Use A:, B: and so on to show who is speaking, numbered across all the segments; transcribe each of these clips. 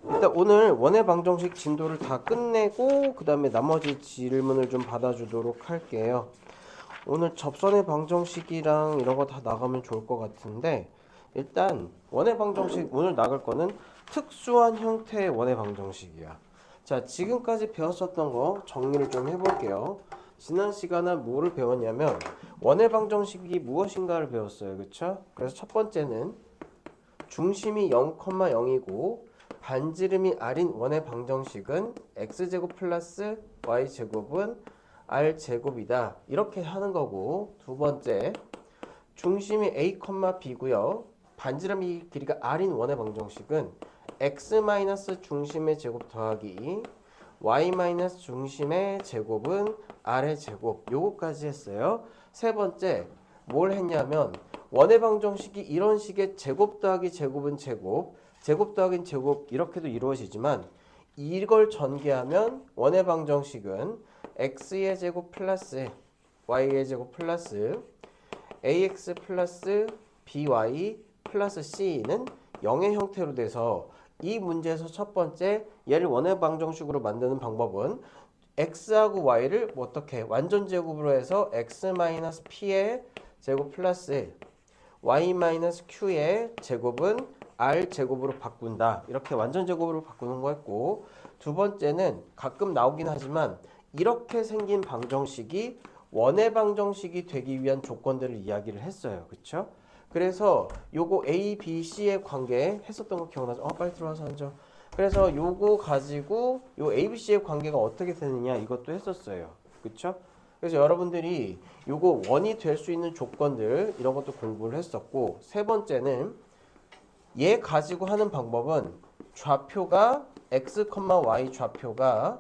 A: 일단 오늘 원의 방정식 진도를 다 끝내고 그 다음에 나머지 질문을 좀 받아주도록 할게요. 오늘 접선의 방정식이랑 이런 거 다 나가면 좋을 것 같은데, 일단 원의 방정식 오늘 나갈 거는 특수한 형태의 원의 방정식이야. 자, 지금까지 배웠었던 거 정리를 좀 해볼게요. 지난 시간에 뭐를 배웠냐면 원의 방정식이 무엇인가를 배웠어요. 그쵸? 그래서 첫 번째는 중심이 0,0이고 반지름이 r인 원의 방정식은 x제곱 플러스 y제곱은 r제곱이다. 이렇게 하는 거고, 두 번째, 중심이 a, b고요. 반지름이 길이가 r인 원의 방정식은 x 마이너스 중심의 제곱 더하기 y 마이너스 중심의 제곱은 r의 제곱. 요거까지 했어요. 세 번째, 뭘 했냐면 원의 방정식이 이런 식의 제곱 더하기 제곱은 제곱, 제곱 더하기 제곱 이렇게도 이루어지지만 이걸 전개하면 원의 방정식은 x의 제곱 플러스 y의 제곱 플러스 ax 플러스 by 플러스 c는 0의 형태로 돼서 이 문제에서 첫 번째 얘를 원의 방정식으로 만드는 방법은 x하고 y를 어떻게 완전 제곱으로 해서 x-p의 제곱 플러스 y-q의 제곱은 r 제곱으로 바꾼다. 이렇게 완전 제곱으로 바꾸는 거였고, 두 번째는 가끔 나오긴 하지만 이렇게 생긴 방정식이 원의 방정식이 되기 위한 조건들을 이야기를 했어요. 그쵸? 그래서 요거 A, B, C의 관계 했었던 거 기억나죠? 빨리 들어와서 앉아. 그래서 요거 가지고 요 A, B, C의 관계가 어떻게 되느냐 이것도 했었어요. 그쵸? 그래서 여러분들이 요거 원이 될 수 있는 조건들 이런 것도 공부를 했었고, 세 번째는 얘 가지고 하는 방법은 좌표가 x, y 좌표가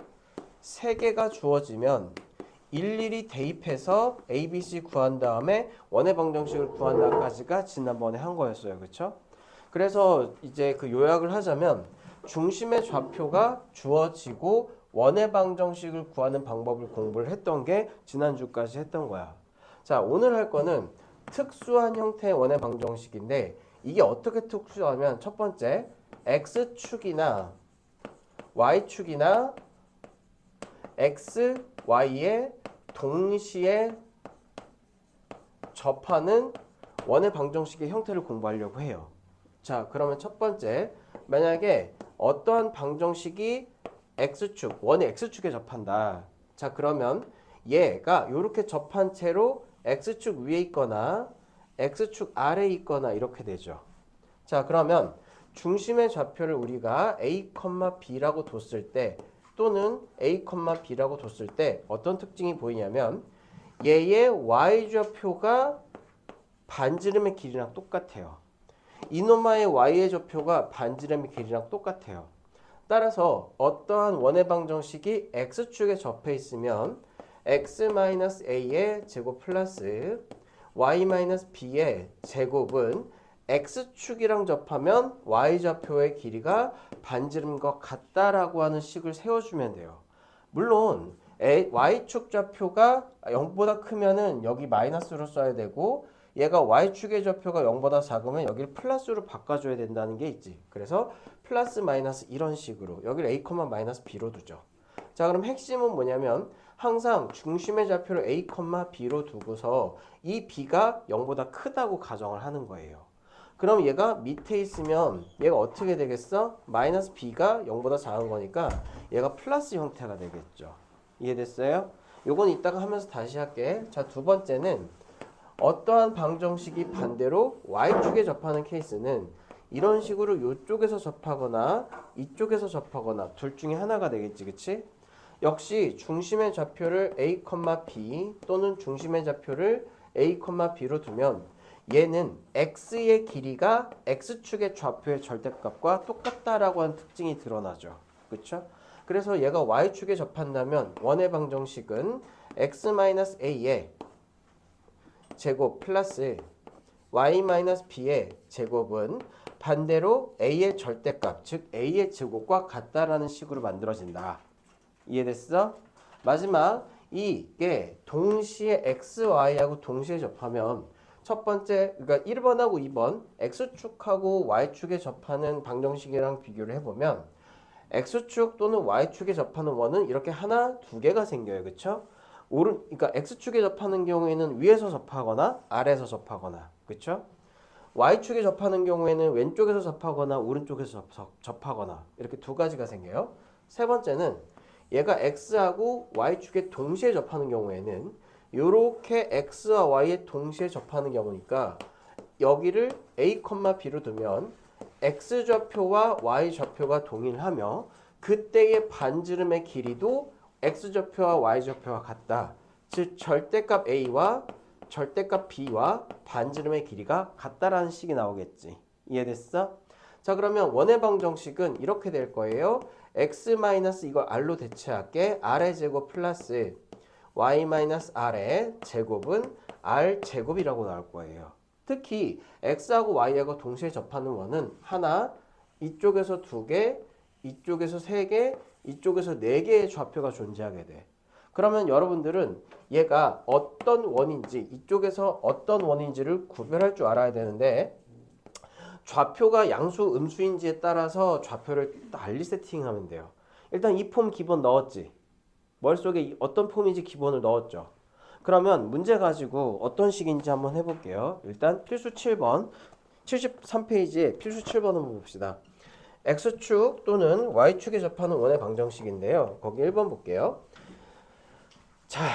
A: 3개가 주어지면 일일이 대입해서 A, B, C 구한 다음에 원의 방정식을 구한다까지가 지난번에 한 거였어요. 그쵸? 그래서 이제 그 요약을 하자면 중심의 좌표가 주어지고 원의 방정식을 구하는 방법을 공부를 했던 게 지난주까지 했던 거야. 자, 오늘 할 거는 특수한 형태의 원의 방정식인데 이게 어떻게 특수하면 첫 번째 x축이나 y축이나 x, y에 동시에 접하는 원의 방정식의 형태를 공부하려고 해요. 자, 그러면 첫 번째, 만약에 어떠한 방정식이 x축, 원이 x축에 접한다. 자, 그러면 얘가 이렇게 접한 채로 x축 위에 있거나 x축 아래에 있거나 이렇게 되죠. 자, 그러면 중심의 좌표를 우리가 a, b라고 뒀을 때 또는 a, b라고 뒀을 때 어떤 특징이 보이냐면 얘의 y좌표가 반지름의 길이랑 똑같아요. 이노마의 y의 좌표가 반지름의 길이랑 똑같아요. 따라서 어떠한 원의 방정식이 x축에 접해 있으면 x-a의 제곱 플러스 y-b의 제곱은 x축이랑 접하면 y좌표의 길이가 반지름과 같다라고 하는 식을 세워주면 돼요. 물론 y축 좌표가 0보다 크면은 여기 마이너스로 써야 되고 얘가 y축의 좌표가 0보다 작으면 여기를 플러스로 바꿔줘야 된다는 게 있지. 그래서 플러스 마이너스 이런 식으로 여기를 a, 마이너스 b로 두죠. 자, 그럼 핵심은 뭐냐면 항상 중심의 좌표를 a, b로 두고서 이 b가 0보다 크다고 가정을 하는 거예요. 그럼 얘가 밑에 있으면 얘가 어떻게 되겠어? 마이너스 b가 0보다 작은 거니까 얘가 플러스 형태가 되겠죠. 이해됐어요? 요건 이따가 하면서 다시 할게. 자, 두 번째는 어떠한 방정식이 반대로 y축에 접하는 케이스는 이런 식으로 이쪽에서 접하거나 이쪽에서 접하거나 둘 중에 하나가 되겠지. 그치? 역시 중심의 좌표를 a, b 또는 중심의 좌표를 a, b로 두면 얘는 x의 길이가 x축의 좌표의 절대값과 똑같다라고 하는 특징이 드러나죠. 그렇죠? 그래서 얘가 y축에 접한다면 원의 방정식은 x-a의 제곱 플러스 y-b의 제곱은 반대로 a의 절대값, 즉 a의 제곱과 같다라는 식으로 만들어진다. 이해됐어? 마지막 이게 동시에 x, y하고 동시에 접하면 첫 번째, 그러니까 1번하고 2번 x축하고 y축에 접하는 방정식이랑 비교를 해보면 x축 또는 y축에 접하는 원은 이렇게 하나, 두 개가 생겨요. 그쵸? 그러니까 x축에 접하는 경우에는 위에서 접하거나 아래에서 접하거나, 그쵸? y축에 접하는 경우에는 왼쪽에서 접하거나 오른쪽에서 접하거나 이렇게 두 가지가 생겨요. 세 번째는 얘가 x하고 y축에 동시에 접하는 경우에는 이렇게 x와 y에 동시에 접하는 경우니까 여기를 a, b로 두면 x좌표와 y좌표가 동일하며 그때의 반지름의 길이도 x좌표와 y좌표가 같다. 즉 절대값 a와 절대값 b와 반지름의 길이가 같다라는 식이 나오겠지. 이해됐어? 자, 그러면 원의 방정식은 이렇게 될 거예요. x 마이너스 이거 r로 대체할게. r의 제곱 플러스 y 마이너스 r의 제곱은 r 제곱이라고 나올 거예요. 특히 x하고 y하고 동시에 접하는 원은 하나, 이쪽에서 두 개, 이쪽에서 세 개, 이쪽에서 네 개의 좌표가 존재하게 돼. 그러면 여러분들은 얘가 어떤 원인지, 이쪽에서 어떤 원인지를 구별할 줄 알아야 되는데 좌표가 양수, 음수인지에 따라서 좌표를 달리 세팅하면 돼요. 일단 이 폼 기본 넣었지. 머릿속에 어떤 폼인지 기본을 넣었죠. 그러면 문제 가지고 어떤 식인지 한번 해볼게요. 일단 필수 7번, 73페이지에 필수 7번 한번 봅시다. x축 또는 y축에 접하는 원의 방정식인데요. 거기 1번 볼게요. 자,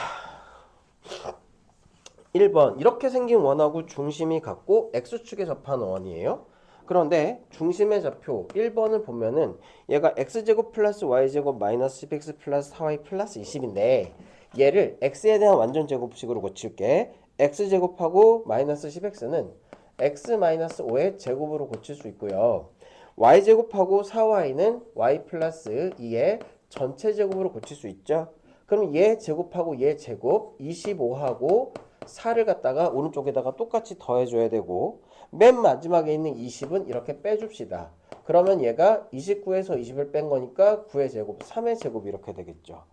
A: 1번 이렇게 생긴 원하고 중심이 같고 x축에 접하는 원이에요. 그런데 중심의 좌표 1번을 보면은 얘가 x제곱 플러스 y제곱 마이너스 10x 플러스 4y 플러스 20인데 얘를 x에 대한 완전 제곱식으로 고칠게. x제곱하고 마이너스 10x는 x 마이너스 5의 제곱으로 고칠 수 있고요. y제곱하고 4y는 y 플러스 2의 전체 제곱으로 고칠 수 있죠. 그럼 얘 제곱하고 얘 제곱 25하고 4를 갖다가 오른쪽에다가 똑같이 더해줘야 되고 맨 마지막에 있는 20은 이렇게 빼줍시다. 그러면 얘가 29에서 20을 뺀 거니까 9의 제곱, 3의 제곱 이렇게 되겠죠.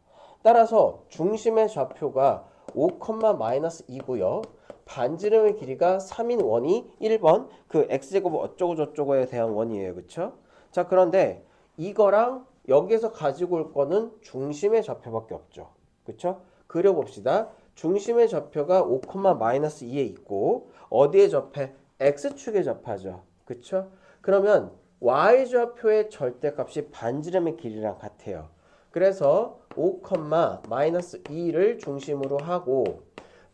A: 따라서 중심의 좌표가 5, 마이너스 2고요. 반지름의 길이가 3인 원이 1번 그 x제곱 어쩌고 저쩌고에 대한 원이에요. 그쵸? 자, 그런데 이거랑 여기에서 가지고 올 거는 중심의 좌표밖에 없죠. 그쵸? 그려봅시다. 중심의 좌표가 5, 마이너스 2에 있고 어디에 접해? x축에 접하죠. 그쵸? 그러면 y좌표의 절대값이 반지름의 길이랑 같아요. 그래서 5, 마이너스 2를 중심으로 하고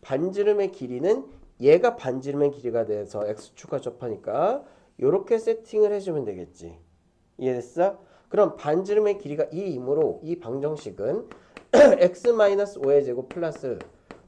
A: 반지름의 길이는 얘가 반지름의 길이가 돼서 x축과 접하니까 이렇게 세팅을 해주면 되겠지. 이해됐어? 그럼 반지름의 길이가 2이므로 이 방정식은 x-5의 제곱 플러스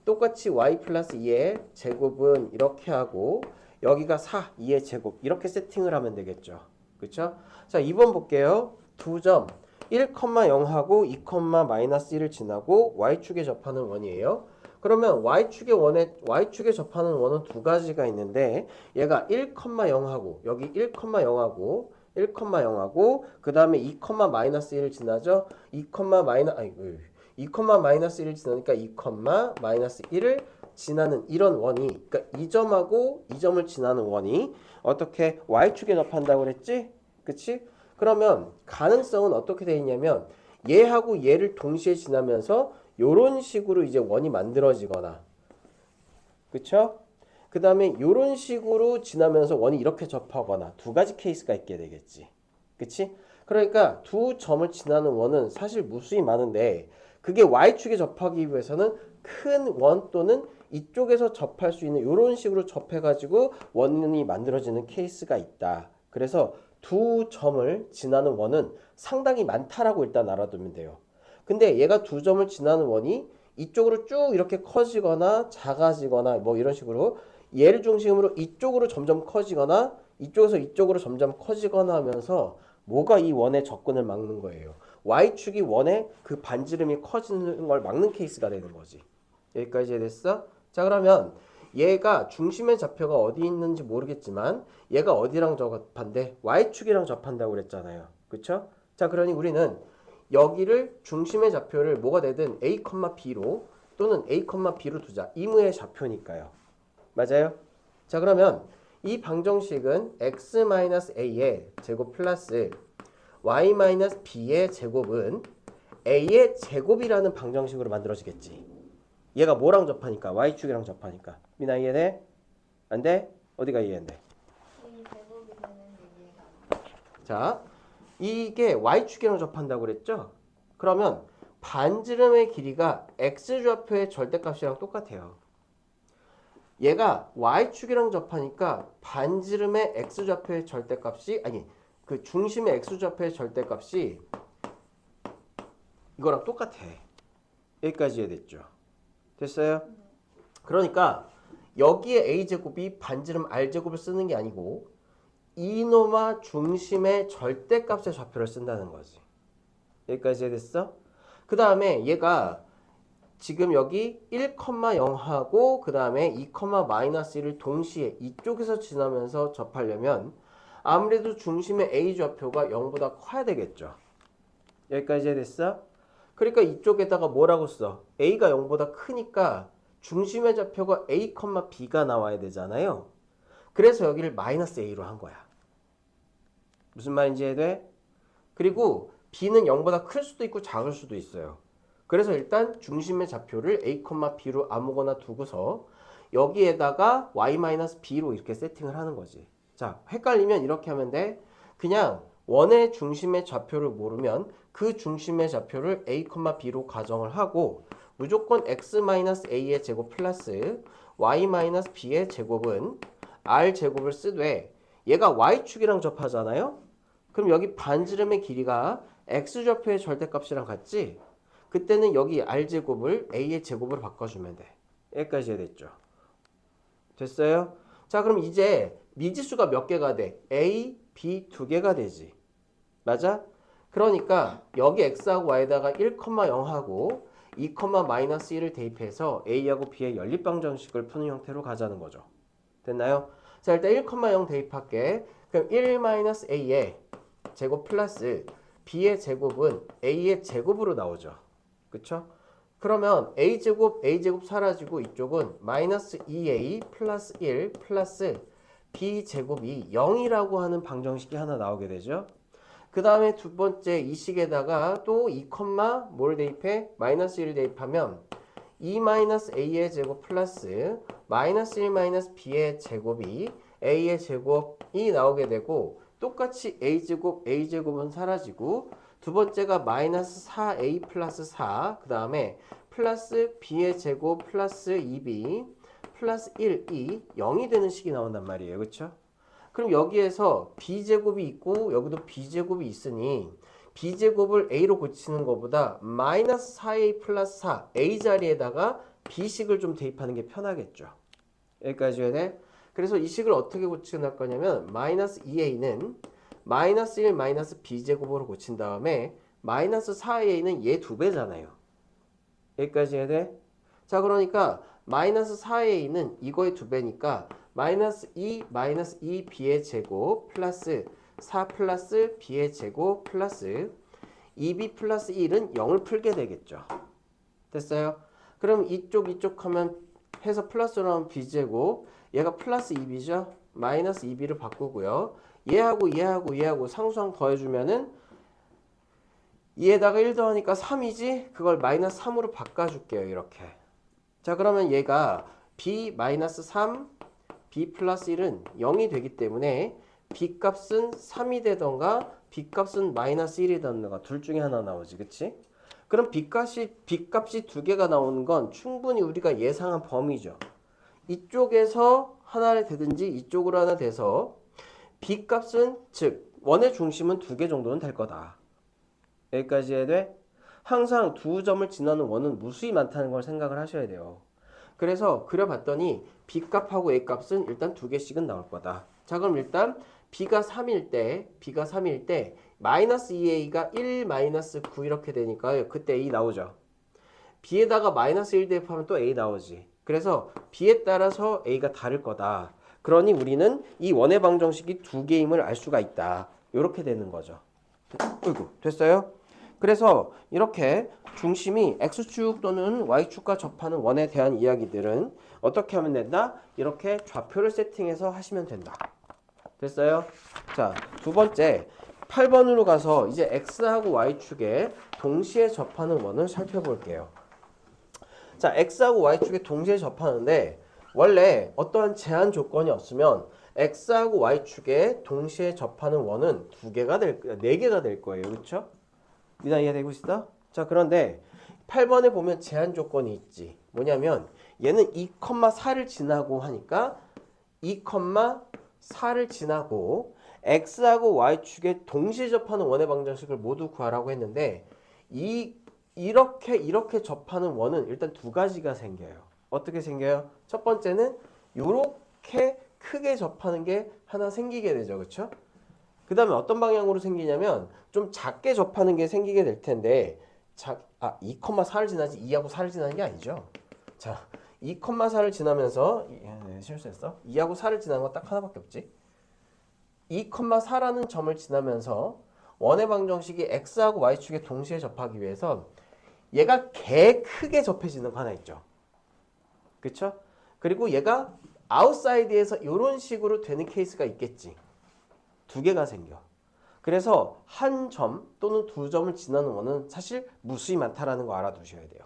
A: 똑같이 y 플러스 2의 제곱은 이렇게 하고 여기가 4, 2의 제곱 이렇게 세팅을 하면 되겠죠. 그쵸? 자, 2번 볼게요. 두 점 1,0하고 2, 마이너스 1을 지나고 y축에 접하는 원이에요. 그러면 y축에 접하는 원은 두 가지가 있는데 얘가 1,0하고 여기 1,0하고 1,0하고 그 다음에 2, 마이너스 1을 지나죠. 2, 마이너스 1을 지나니까 2, 마이너스 1을 지나는 이런 원이, 그러니까 이 점하고 이 점을 지나는 원이 어떻게 y축에 접한다고 그랬지? 그치? 그러면 가능성은 어떻게 되어 있냐면 얘하고 얘를 동시에 지나면서 요런 식으로 이제 원이 만들어지거나, 그쵸? 그 다음에 요런 식으로 지나면서 원이 이렇게 접하거나 두 가지 케이스가 있게 되겠지. 그치? 그러니까 두 점을 지나는 원은 사실 무수히 많은데 그게 y축에 접하기 위해서는 큰 원 또는 이쪽에서 접할 수 있는 이런 식으로 접해가지고 원이 만들어지는 케이스가 있다. 그래서 두 점을 지나는 원은 상당히 많다라고 일단 알아두면 돼요. 근데 얘가 두 점을 지나는 원이 이쪽으로 쭉 이렇게 커지거나 작아지거나 뭐 이런 식으로 얘를 중심으로 이쪽으로 점점 커지거나 이쪽에서 이쪽으로 점점 커지거나 하면서 뭐가 이 원의 접근을 막는 거예요. y축이 원의 그 반지름이 커지는 걸 막는 케이스가 되는 거지. 여기까지 됐어? 자, 그러면 얘가 중심의 좌표가 어디 있는지 모르겠지만 얘가 어디랑 접한대? y축이랑 접한다고 그랬잖아요. 그쵸? 자, 그러니 우리는 여기를 중심의 좌표를 뭐가 되든 a, b로 또는 a, b로 두자. 임의의 좌표니까요. 맞아요? 자, 그러면 이 방정식은 x-a의 제곱 플러스 y-b의 제곱은 a의 제곱이라는 방정식으로 만들어지겠지. 얘가 뭐랑 접하니까? y축이랑 접하니까. 미나 이해돼? 안 돼? 어디가 이해 안 돼? 자, 이게 y축이랑 접한다고 그랬죠? 그러면 반지름의 길이가 x좌표의 절대값이랑 똑같아요. 얘가 y축이랑 접하니까 반지름의 x좌표의 절대값이 아니 그 중심의 x좌표의 절대값이 이거랑 똑같아. 여기까지 이해됐죠? 됐어요? 그러니까 여기에 a제곱이 반지름 r제곱을 쓰는 게 아니고 이노마 중심의 절대값의 좌표를 쓴다는 거지. 여기까지 이해됐어? 그 다음에 얘가 지금 여기 1,0하고 그 다음에 2,-1을 동시에 이쪽에서 지나면서 접하려면 아무래도 중심의 A 좌표가 0보다 커야 되겠죠. 여기까지 이해됐어? 그러니까 이쪽에다가 뭐라고 써? A가 0보다 크니까 중심의 좌표가 A, B가 나와야 되잖아요. 그래서 여기를 -A로 한 거야. 무슨 말인지 이해돼? 그리고 B는 0보다 클 수도 있고 작을 수도 있어요. 그래서 일단 중심의 좌표를 A, B로 아무거나 두고서 여기에다가 y-b로 이렇게 세팅을 하는 거지. 자, 헷갈리면 이렇게 하면 돼. 그냥 원의 중심의 좌표를 모르면 그 중심의 좌표를 A, B로 가정을 하고 무조건 x-a의 제곱 플러스 y-b의 제곱은 r제곱을 쓰되 얘가 y축이랑 접하잖아요. 그럼 여기 반지름의 길이가 x좌표의 절대값이랑 같지? 그때는 여기 r제곱을 a의 제곱으로 바꿔주면 돼. 여기까지 이해됐죠? 됐어요? 자, 그럼 이제 미지수가 몇 개가 돼? a, b 두 개가 되지. 맞아? 그러니까 여기 x하고 y에다가 1,0하고 2,-1을 대입해서 a하고 b의 연립방정식을 푸는 형태로 가자는 거죠. 됐나요? 자, 일단 1,0 대입할게. 그럼 1-a의 제곱 플러스 b의 제곱은 a의 제곱으로 나오죠. 그쵸? 그러면 a제곱 사라지고 이쪽은 -2a 플러스 1 플러스 b제곱이 0이라고 하는 방정식이 하나 나오게 되죠. 그 다음에 두 번째 이 식에다가 또 2, 뭘 대입해? -1을 대입하면 2-a의 제곱 플러스 -1 b의 제곱이 a의 제곱이 나오게 되고 똑같이 a제곱은 사라지고 두 번째가 -4a 플러스 4, 그 다음에 플러스 b의 제곱 플러스 2b 플러스 1이 0이 되는 식이 나온단 말이에요. 그렇죠? 그럼 여기에서 b제곱이 있고 여기도 b제곱이 있으니 b제곱을 a로 고치는 것보다 -4a 플러스 4 a 자리에다가 b식을 좀 대입하는 게 편하겠죠. 여기까지 해야 돼? 그래서 이 식을 어떻게 고치할 거냐면 -2a는 -1 b제곱으로 고친 다음에 -4a는 얘 2배잖아요. 여기까지 해야 돼? 자, 그러니까 -4a는 이거의 2배니까 -2 b의 제곱 플러스 4 플러스 b의 제곱 플러스 2b 플러스 1은 0을 풀게 되겠죠. 됐어요? 그럼 이쪽 하면 해서 플러스로 하면 b제곱, 얘가 플러스 2b죠? 마이너스 2b를 바꾸고요. 얘하고 상수항 더해주면은 2에다가 1 더하니까 3이지? 그걸 마이너스 3으로 바꿔줄게요. 이렇게. 자, 그러면 얘가 b-3, b 플러스 1은 0이 되기 때문에 b 값은 3이 되던가 b 값은 마이너스 1이 되던가 둘 중에 하나 나오지. 그치? 그럼 b 값이 두 개가 나오는 건 충분히 우리가 예상한 범위죠. 이쪽에서 하나를 되든지 이쪽으로 하나 돼서 b 값은 즉 원의 중심은 2개 정도는 될 거다. 여기까지 해야 돼? 항상 두 점을 지나는 원은 무수히 많다는 걸 생각을 하셔야 돼요. 그래서 그려봤더니 b 값하고 a 값은 일단 2개씩은 나올 거다. 자, 그럼 일단 b가 3일 때 마이너스 2a가 1 마이너스 9 이렇게 되니까 그때 a 나오죠. b에다가 마이너스 1 대입하면 또 a 나오지. 그래서 b에 따라서 a가 다를 거다. 그러니 우리는 이 원의 방정식이 2개임을 알 수가 있다. 이렇게 되는 거죠. 어이구, 됐어요? 그래서 이렇게 중심이 x축 또는 y축과 접하는 원에 대한 이야기들은 어떻게 하면 된다? 이렇게 좌표를 세팅해서 하시면 된다. 됐어요? 자, 두 번째, 8번으로 가서 이제 x하고 y축에 동시에 접하는 원을 살펴볼게요. 자, x하고 y축에 동시에 접하는데 원래 어떠한 제한 조건이 없으면 x하고 y축에 동시에 접하는 원은 4개가 될 거예요. 그렇죠? 미나 이해되고 있어? 자, 그런데 8번에 보면 제한 조건이 있지. 뭐냐면 얘는 2,4를 지나고 하니까 2,4를 지나고 x하고 y축에 동시에 접하는 원의 방정식을 모두 구하라고 했는데 이렇게 접하는 원은 일단 2가지가 생겨요. 어떻게 생겨요? 첫 번째는 이렇게 크게 접하는 게 하나 생기게 되죠. 그렇죠? 그 다음에 어떤 방향으로 생기냐면 좀 작게 접하는 게 생기게 될 텐데 2,4를 지나지 2하고 4를 지나는 게 아니죠. 자, 2,4를 지나면서 실수했어. 2하고 4를 지나는 건 딱 하나밖에 없지. 2,4라는 점을 지나면서 원의 방정식이 x하고 y축에 동시에 접하기 위해서 얘가 개 크게 접해지는 거 하나 있죠. 그쵸? 그리고 얘가 아웃사이드에서 이런 식으로 되는 케이스가 있겠지. 2개가 생겨. 그래서 한 점 또는 2점을 지나는 원은 사실 무수히 많다라는 거 알아두셔야 돼요.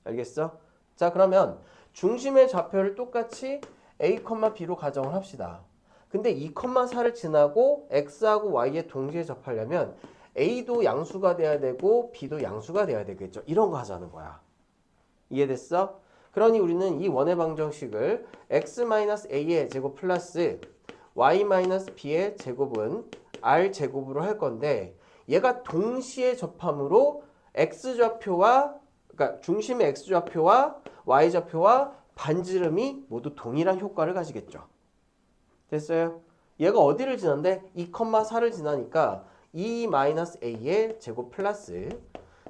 A: 알겠어? 자, 그러면 중심의 좌표를 똑같이 a, b로 가정을 합시다. 근데 2,4를 지나고 x하고 y에 동시에 접하려면 a도 양수가 돼야 되고 b도 양수가 돼야 되겠죠. 이런 거 하자는 거야. 이해됐어? 그러니 우리는 이 원의 방정식을 x-a의 제곱 플러스 y-b의 제곱은 r제곱으로 할 건데 얘가 동시에 접함으로 x좌표와 그러니까 중심의 x좌표와 y좌표와 반지름이 모두 동일한 효과를 가지겠죠. 됐어요? 얘가 어디를 지난데 2,4를 지나니까 2-a의 제곱 플러스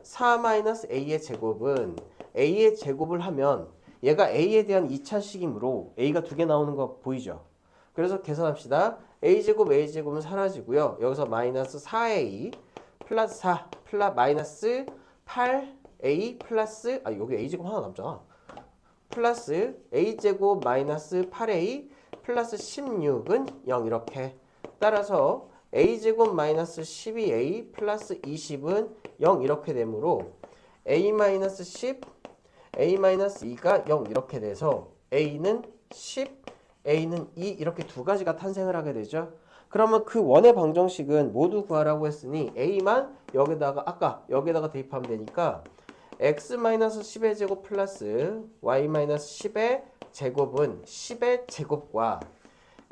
A: 4-a의 제곱은 a의 제곱을 하면 얘가 a에 대한 2차식이므로 a가 2개 나오는 거 보이죠? 그래서 계산합시다. a제곱은 사라지고요. 여기서 마이너스 4a 플러스 4 마이너스 8a 플러스 여기 a제곱 하나 남잖아. 플러스 a제곱 마이너스 8a 플러스 16은 0 이렇게. 따라서 a제곱 마이너스 12a 플러스 20은 0 이렇게 되므로 a 마이너스 10, a 마이너스 2가 0 이렇게 돼서 a는 10, a는 2 이렇게 2가지가 탄생을 하게 되죠. 그러면 그 원의 방정식은 모두 구하라고 했으니 a만 여기다가 대입하면 되니까 x-10의 제곱 플러스 y-10의 제곱은 10의 제곱과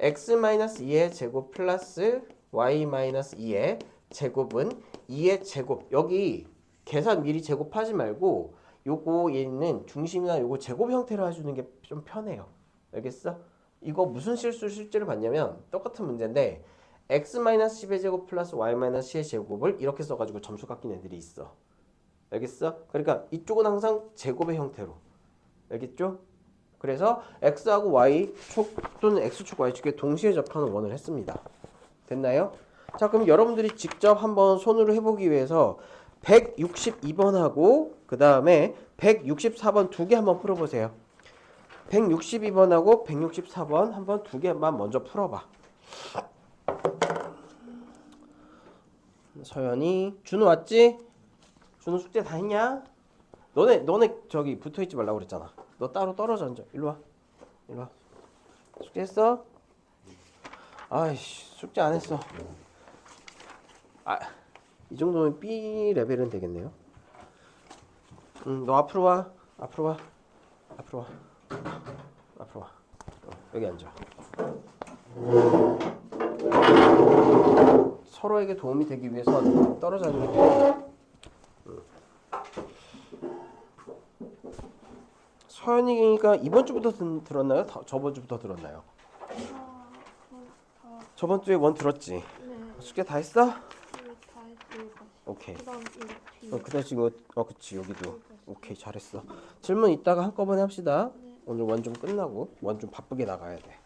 A: x-2의 제곱 플러스 y-2의 제곱은 2의 제곱. 여기 계산 미리 제곱하지 말고 요거 얘는 중심이나 요거 제곱 형태로 해주는 게 좀 편해요. 알겠어? 이거 무슨 실제로 봤냐면 똑같은 문제인데 x-10의 제곱 플러스 y-10의 제곱을 이렇게 써가지고 점수 깎인 애들이 있어. 알겠어? 그러니까 이쪽은 항상 제곱의 형태로. 알겠죠? 그래서 x하고 y축 또는 x축 y축에 동시에 접하는 원을 했습니다. 됐나요? 자, 그럼 여러분들이 직접 한번 손으로 해보기 위해서 162번하고 그 다음에 164번 2개 한번 풀어보세요. 162번하고 164번 한번 2개만 먼저 풀어봐. 서연이 준우 왔지? 준우 숙제 다 했냐? 너네 저기 붙어있지 말라고 그랬잖아. 너 따로 떨어져 앉아. 일로 와. 숙제했어? 아이씨, 숙제 안 했어. 이 정도면 B 레벨은 되겠네요. 너 앞으로 와. 여기 앉아. 서로에게 도움이 되기 위해서 떨어져 앉는 게 좋아요. 서연이가 이번 주부터 들었나요? 저번 주부터 들었나요? 저번 주에 원 들었지?
B: 네.
A: 숙제 다 했어?
B: 다 했어요.
A: 오케이.
B: 그다음
A: 그다음 지금 그치 여기도. 오케이, 잘했어. 질문 이따가 한꺼번에 합시다.
B: 네.
A: 오늘 원 좀 끝나고 원 좀 바쁘게 나가야 돼.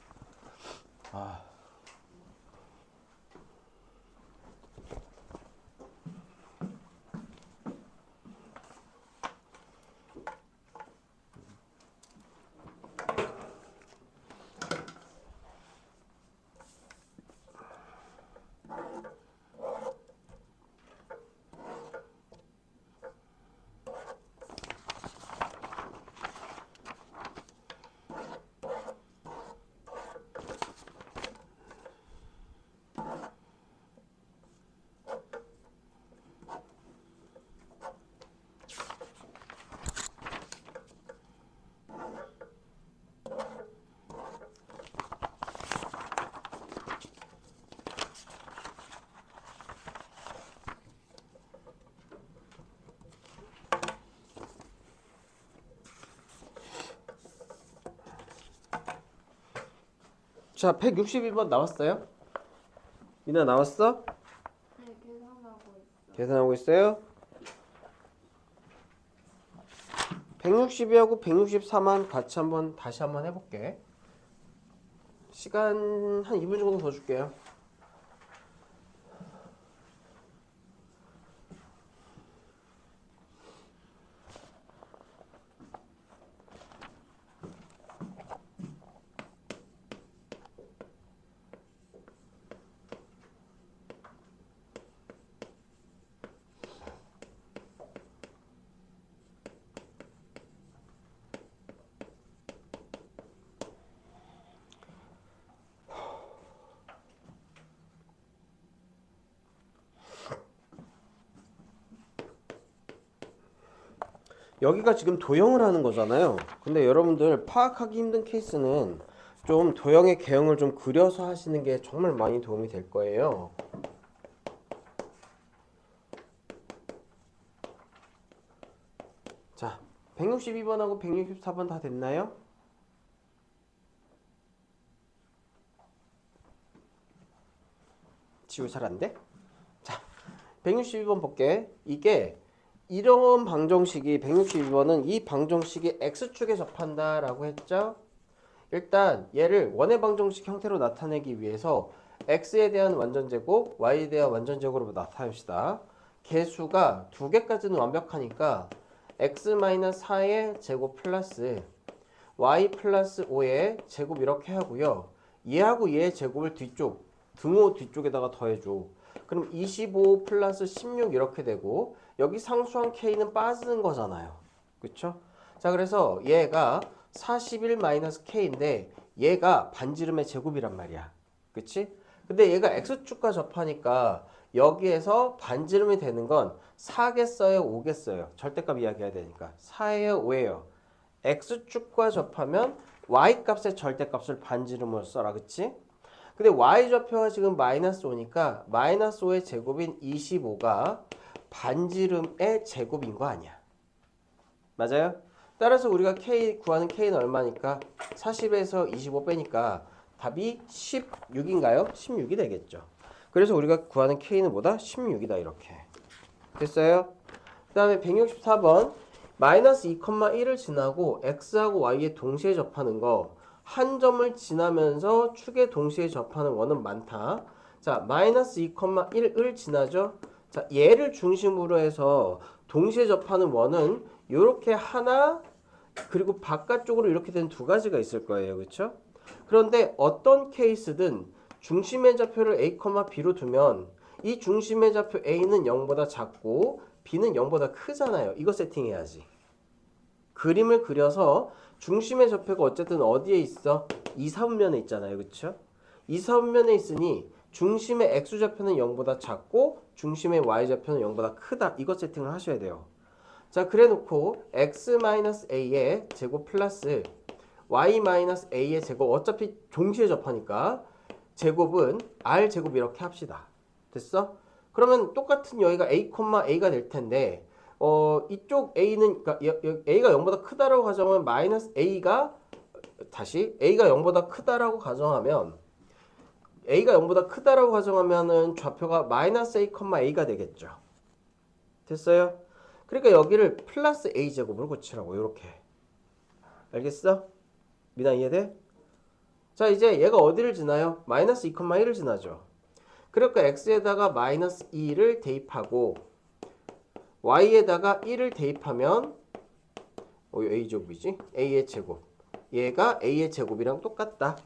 A: 자, 162번 나왔어요? 미나 나왔어?
B: 네, 계산하고 있어.
A: 계산하고 있어요? 162하고 164만 같이 다시 한번 해볼게. 시간 한 2분 정도 더 줄게요. 여기가 지금 도형을 하는 거잖아요. 근데 여러분들 파악하기 힘든 케이스는 좀 도형의 개형을 좀 그려서 하시는 게 정말 많이 도움이 될 거예요. 자, 162번하고 164번 다 됐나요? 지우 잘 안 돼? 자, 162번 볼게. 이게 이런 방정식이 162번은 이 방정식이 x축에 접한다라고 했죠? 일단 얘를 원의 방정식 형태로 나타내기 위해서 x에 대한 완전제곱, y에 대한 완전제곱으로 나타냅시다. 개수가 두 개까지는 완벽하니까 x-4의 제곱 플러스 y 플러스 5의 제곱 이렇게 하고요. 얘하고 얘의 제곱을 뒤쪽, 등호 뒤쪽에다가 더해줘. 그럼 25 플러스 16 이렇게 되고 여기 상수한 k는 빠지는 거잖아요. 그쵸? 자, 그래서 얘가 41 마이너스 k인데 얘가 반지름의 제곱이란 말이야. 그치? 근데 얘가 x축과 접하니까 여기에서 반지름이 되는 건 4겠어요? 5겠어요? 절대값 이야기해야 되니까 4예요? 5예요? x축과 접하면 y값의 절대값을 반지름으로 써라. 그치? 근데 y좌표가 지금 마이너스 5니까 마이너스 5의 제곱인 25가 반지름의 제곱인 거 아니야. 맞아요? 따라서 우리가 k 구하는 k는 얼마니까 40에서 25 빼니까 답이 16인가요? 16이 되겠죠. 그래서 우리가 구하는 k는 뭐다? 16이다 이렇게. 됐어요? 그 다음에 164번 마이너스 2,1을 지나고 x하고 y에 동시에 접하는 거 한 점을 지나면서 축에 동시에 접하는 원은 많다. 자, 마이너스 2,1을 지나죠. 자, 얘를 중심으로 해서 동시에 접하는 원은 이렇게 하나 그리고 바깥쪽으로 이렇게 된 두 가지가 있을 거예요. 그렇죠? 그런데 어떤 케이스든 중심의 좌표를 a, b로 두면 이 중심의 좌표 a는 0보다 작고 b는 0보다 크잖아요. 이거 세팅해야지. 그림을 그려서 중심의 좌표가 어쨌든 어디에 있어? 2, 4분면에 있잖아요. 그렇죠? 2, 4분면에 있으니 중심의 x좌표는 0보다 작고 중심의 y좌표는 0보다 크다. 이거 세팅을 하셔야 돼요. 자, 그래 놓고 x-a의 제곱 플러스 y-a의 제곱 어차피 동시에 접하니까 제곱은 r제곱 이렇게 합시다. 됐어? 그러면 똑같은 여기가 a,a가 될 텐데 이쪽 a는 그러니까 a가 0보다 크다라고 가정하면 마이너스 a가 다시 a가 0보다 크다라고 가정하면 a가 0보다 크다라고 가정하면은 좌표가 마이너스 a, a가 되겠죠. 됐어요? 그러니까 여기를 플러스 a 제곱으로 고치라고 이렇게. 알겠어? 미나 이해돼? 자, 이제 얘가 어디를 지나요? 마이너스 2,1을 지나죠. 그러니까 x에다가 마이너스 2를 대입하고 y에다가 1을 대입하면 a 제곱이지? a의 제곱. 얘가 a의 제곱이랑 똑같다.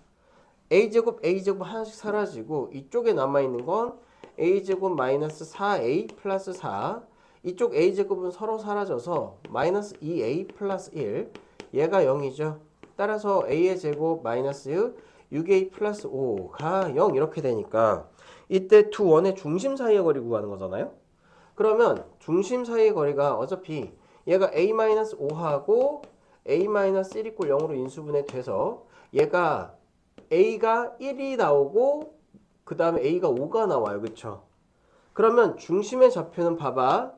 A: a제곱 하나씩 사라지고 이쪽에 남아있는 건 a제곱 마이너스 4a 플러스 4. 이쪽 a제곱은 서로 사라져서 마이너스 2a 플러스 1. 얘가 0이죠. 따라서 a의 제곱 마이너스 6a 플러스 5가 0 이렇게 되니까 이때 두 원의 중심 사이의 거리 구하는 거잖아요. 그러면 중심 사이의 거리가 어차피 얘가 a-5하고 a-1 이꼴 0으로 인수분해 돼서 얘가 a가 1이 나오고 그 다음에 a가 5가 나와요. 그쵸? 그러면 중심의 좌표는 봐봐.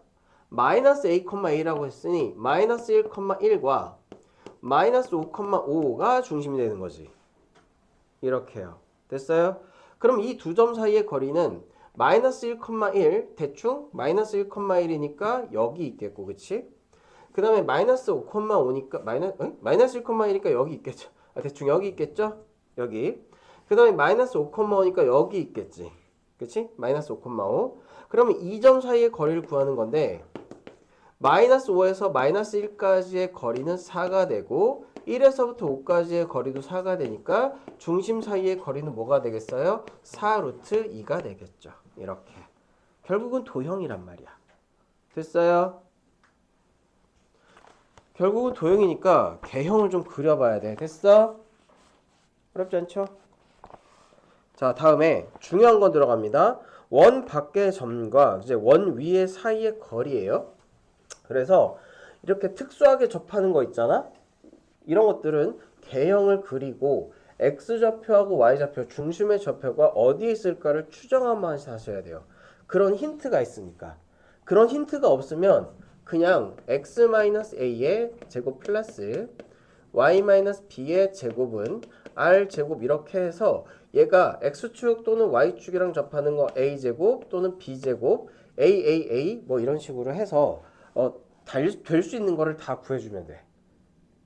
A: 마이너스 a,a라고 했으니 마이너스 1,1과 마이너스 5,5가 중심이 되는 거지. 이렇게요. 됐어요? 그럼 이 두 점 사이의 거리는 마이너스 1,1 대충 마이너스 1,1이니까 여기 있겠고 그치? 그 다음에 마이너스 5,5니까 마이너스 1,1이니까 여기 있겠죠. 대충 여기 있겠죠? 여기. 그 다음에 마이너스 5,5니까 여기 있겠지. 그치? 마이너스 5,5. 그러면 이 점 사이의 거리를 구하는 건데 마이너스 5에서 마이너스 1까지의 거리는 4가 되고 1에서부터 5까지의 거리도 4가 되니까 중심 사이의 거리는 뭐가 되겠어요? 4 루트 2가 되겠죠. 이렇게. 결국은 도형이란 말이야. 됐어요? 결국은 도형이니까 개형을 좀 그려봐야 돼. 됐어? 어렵지 않죠? 자, 다음에 중요한 거 들어갑니다. 원 밖의 점과 이제 원 위의 사이의 거리예요. 그래서 이렇게 특수하게 접하는 거 있잖아. 이런 것들은 개형을 그리고 x좌표하고 y좌표 중심의 좌표가 어디에 있을까를 추정하면 하셔야 돼요. 그런 힌트가 있으니까. 그런 힌트가 없으면 그냥 x-a의 제곱 플러스 y-b의 제곱은 r제곱 이렇게 해서 얘가 x축 또는 y축이랑 접하는 거 a제곱 또는 b제곱 aaa 뭐 이런 식으로 해서 될 수 있는 거를 다 구해주면 돼.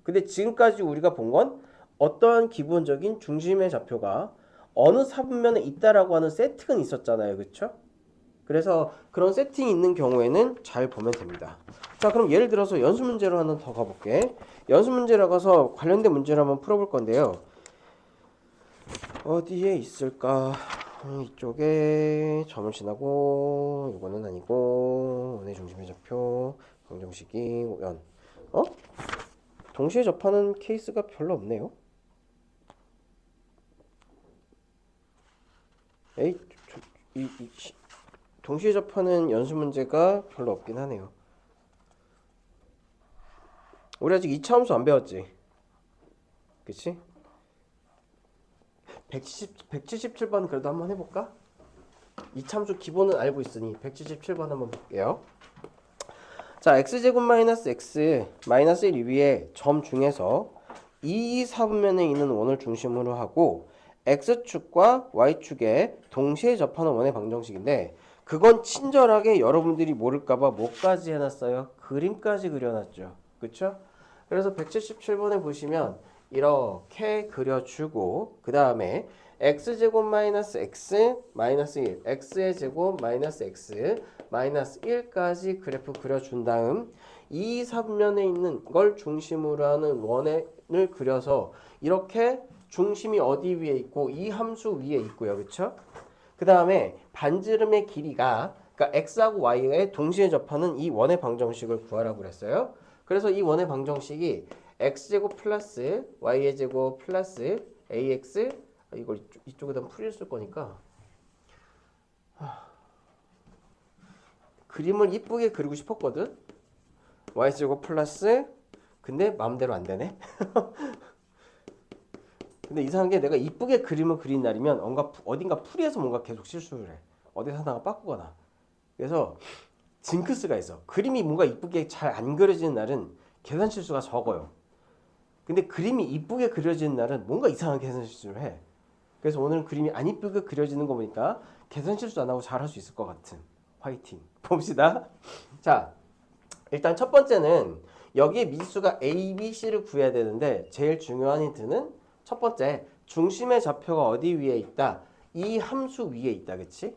A: 근데 지금까지 우리가 본 건 어떠한 기본적인 중심의 좌표가 어느 사분면에 있다라고 하는 세팅은 있었잖아요. 그쵸? 그래서 그런 세팅이 있는 경우에는 잘 보면 됩니다. 자, 그럼 예를 들어서 연수 문제로 하나 더 가볼게. 연수 문제로 가서 관련된 문제를 한번 풀어볼 건데요. 어디에 있을까? 이쪽에 점을 지나고 이거는 아니고 원의 중심의 좌표 방정식이 연 동시에 접하는 케이스가 별로 없네요. 에이, 동시에 접하는 연수 문제가 별로 없긴 하네요. 우리 아직 2차 함수 안 배웠지? 그치? 177번 그래도 한번 해볼까? 2차 함수 기본은 알고 있으니 177번 한번 볼게요. 자, x제곱 마이너스 x 마이너스 1 위에 점 중에서 이 사분면에 있는 원을 중심으로 하고 x축과 y축에 동시에 접하는 원의 방정식인데 그건 친절하게 여러분들이 모를까봐 뭐까지 해놨어요? 그림까지 그려놨죠. 그쵸? 그래서 177번에 보시면 이렇게 그려주고 그 다음에 x제곱 마이너스 x 마이너스 1 x의 제곱 마이너스 x 마이너스 1까지 그래프 그려준 다음 이 사분면에 있는 걸 중심으로 하는 원을 그려서 이렇게 중심이 어디 위에 있고 이 함수 위에 있고요. 그쵸? 그 다음에 반지름의 길이가 그러니까 x하고 y에 동시에 접하는 이 원의 방정식을 구하라고 그랬어요. 그래서 이 원의 방정식이 x제곱 플러스 y의 제곱 플러스 ax 이걸 이쪽에다 풀이를 쓸 거니까 그림을 이쁘게 그리고 싶었거든. y제곱 플러스 근데 마음대로 안 되네. 근데 이상한 게 내가 이쁘게 그림을 그린 날이면 어딘가 풀이해서 뭔가 계속 실수를 해. 어디서 하나가 빠꾸거나. 그래서 징크스가 있어. 그림이 뭔가 이쁘게 잘 안 그려지는 날은 계산 실수가 적어요. 근데 그림이 이쁘게 그려지는 날은 뭔가 이상한 계산 실수를 해. 그래서 오늘은 그림이 안 이쁘게 그려지는 거 보니까 계산 실수 안 하고 잘 할 수 있을 것 같은. 화이팅. 봅시다. 자, 일단 첫 번째는 여기에 미수가 A, B, C를 구해야 되는데 제일 중요한 힌트는 첫 번째, 중심의 좌표가 어디 위에 있다? 이 함수 위에 있다. 그치?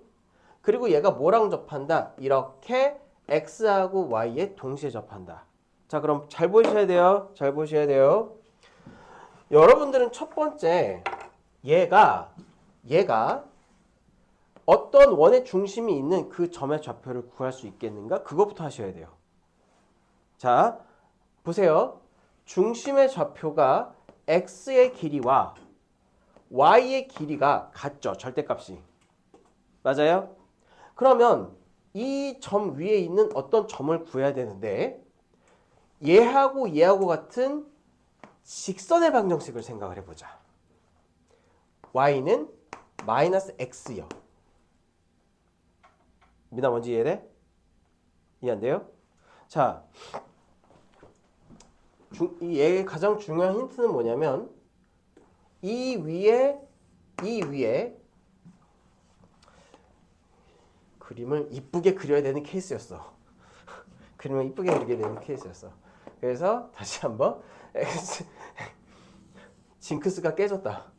A: 그리고 얘가 뭐랑 접한다? 이렇게 X하고 Y에 동시에 접한다. 자, 그럼 잘 보셔야 돼요. 잘 보셔야 돼요. 여러분들은 첫 번째 얘가 어떤 원의 중심이 있는 그 점의 좌표를 구할 수 있겠는가? 그거부터 하셔야 돼요. 자, 보세요. 중심의 좌표가 x의 길이와 y의 길이가 같죠. 절대값이. 맞아요? 그러면 이 점 위에 있는 어떤 점을 구해야 되는데 얘하고 같은 직선의 방정식을 생각을 해보자. y는 마이너스 x요. 미나 뭔지 이해돼? 이해 안 돼요? 자, 얘의 가장 중요한 힌트는 뭐냐면 이 위에 이 위에 그림을 이쁘게 그려야 되는 케이스였어. 그림을 이쁘게 그리게 되는 케이스였어. 그래서 다시 한번 징크스가 깨졌다.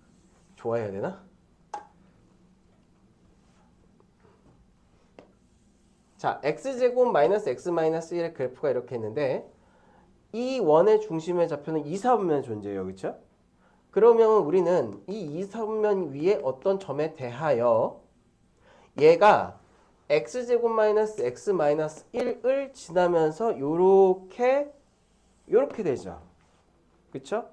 A: 좋아해야 되나? 자, x제곱 마이너스 x 마이너스 1의 그래프가 이렇게 있는데 이 원의 중심의 좌표는 2, 4분면에 존재해요. 그렇죠? 그러면 우리는 이 2, 4분면 위에 어떤 점에 대하여 얘가 x제곱 마이너스 x 마이너스 1을 지나면서 요렇게 되죠. 그쵸?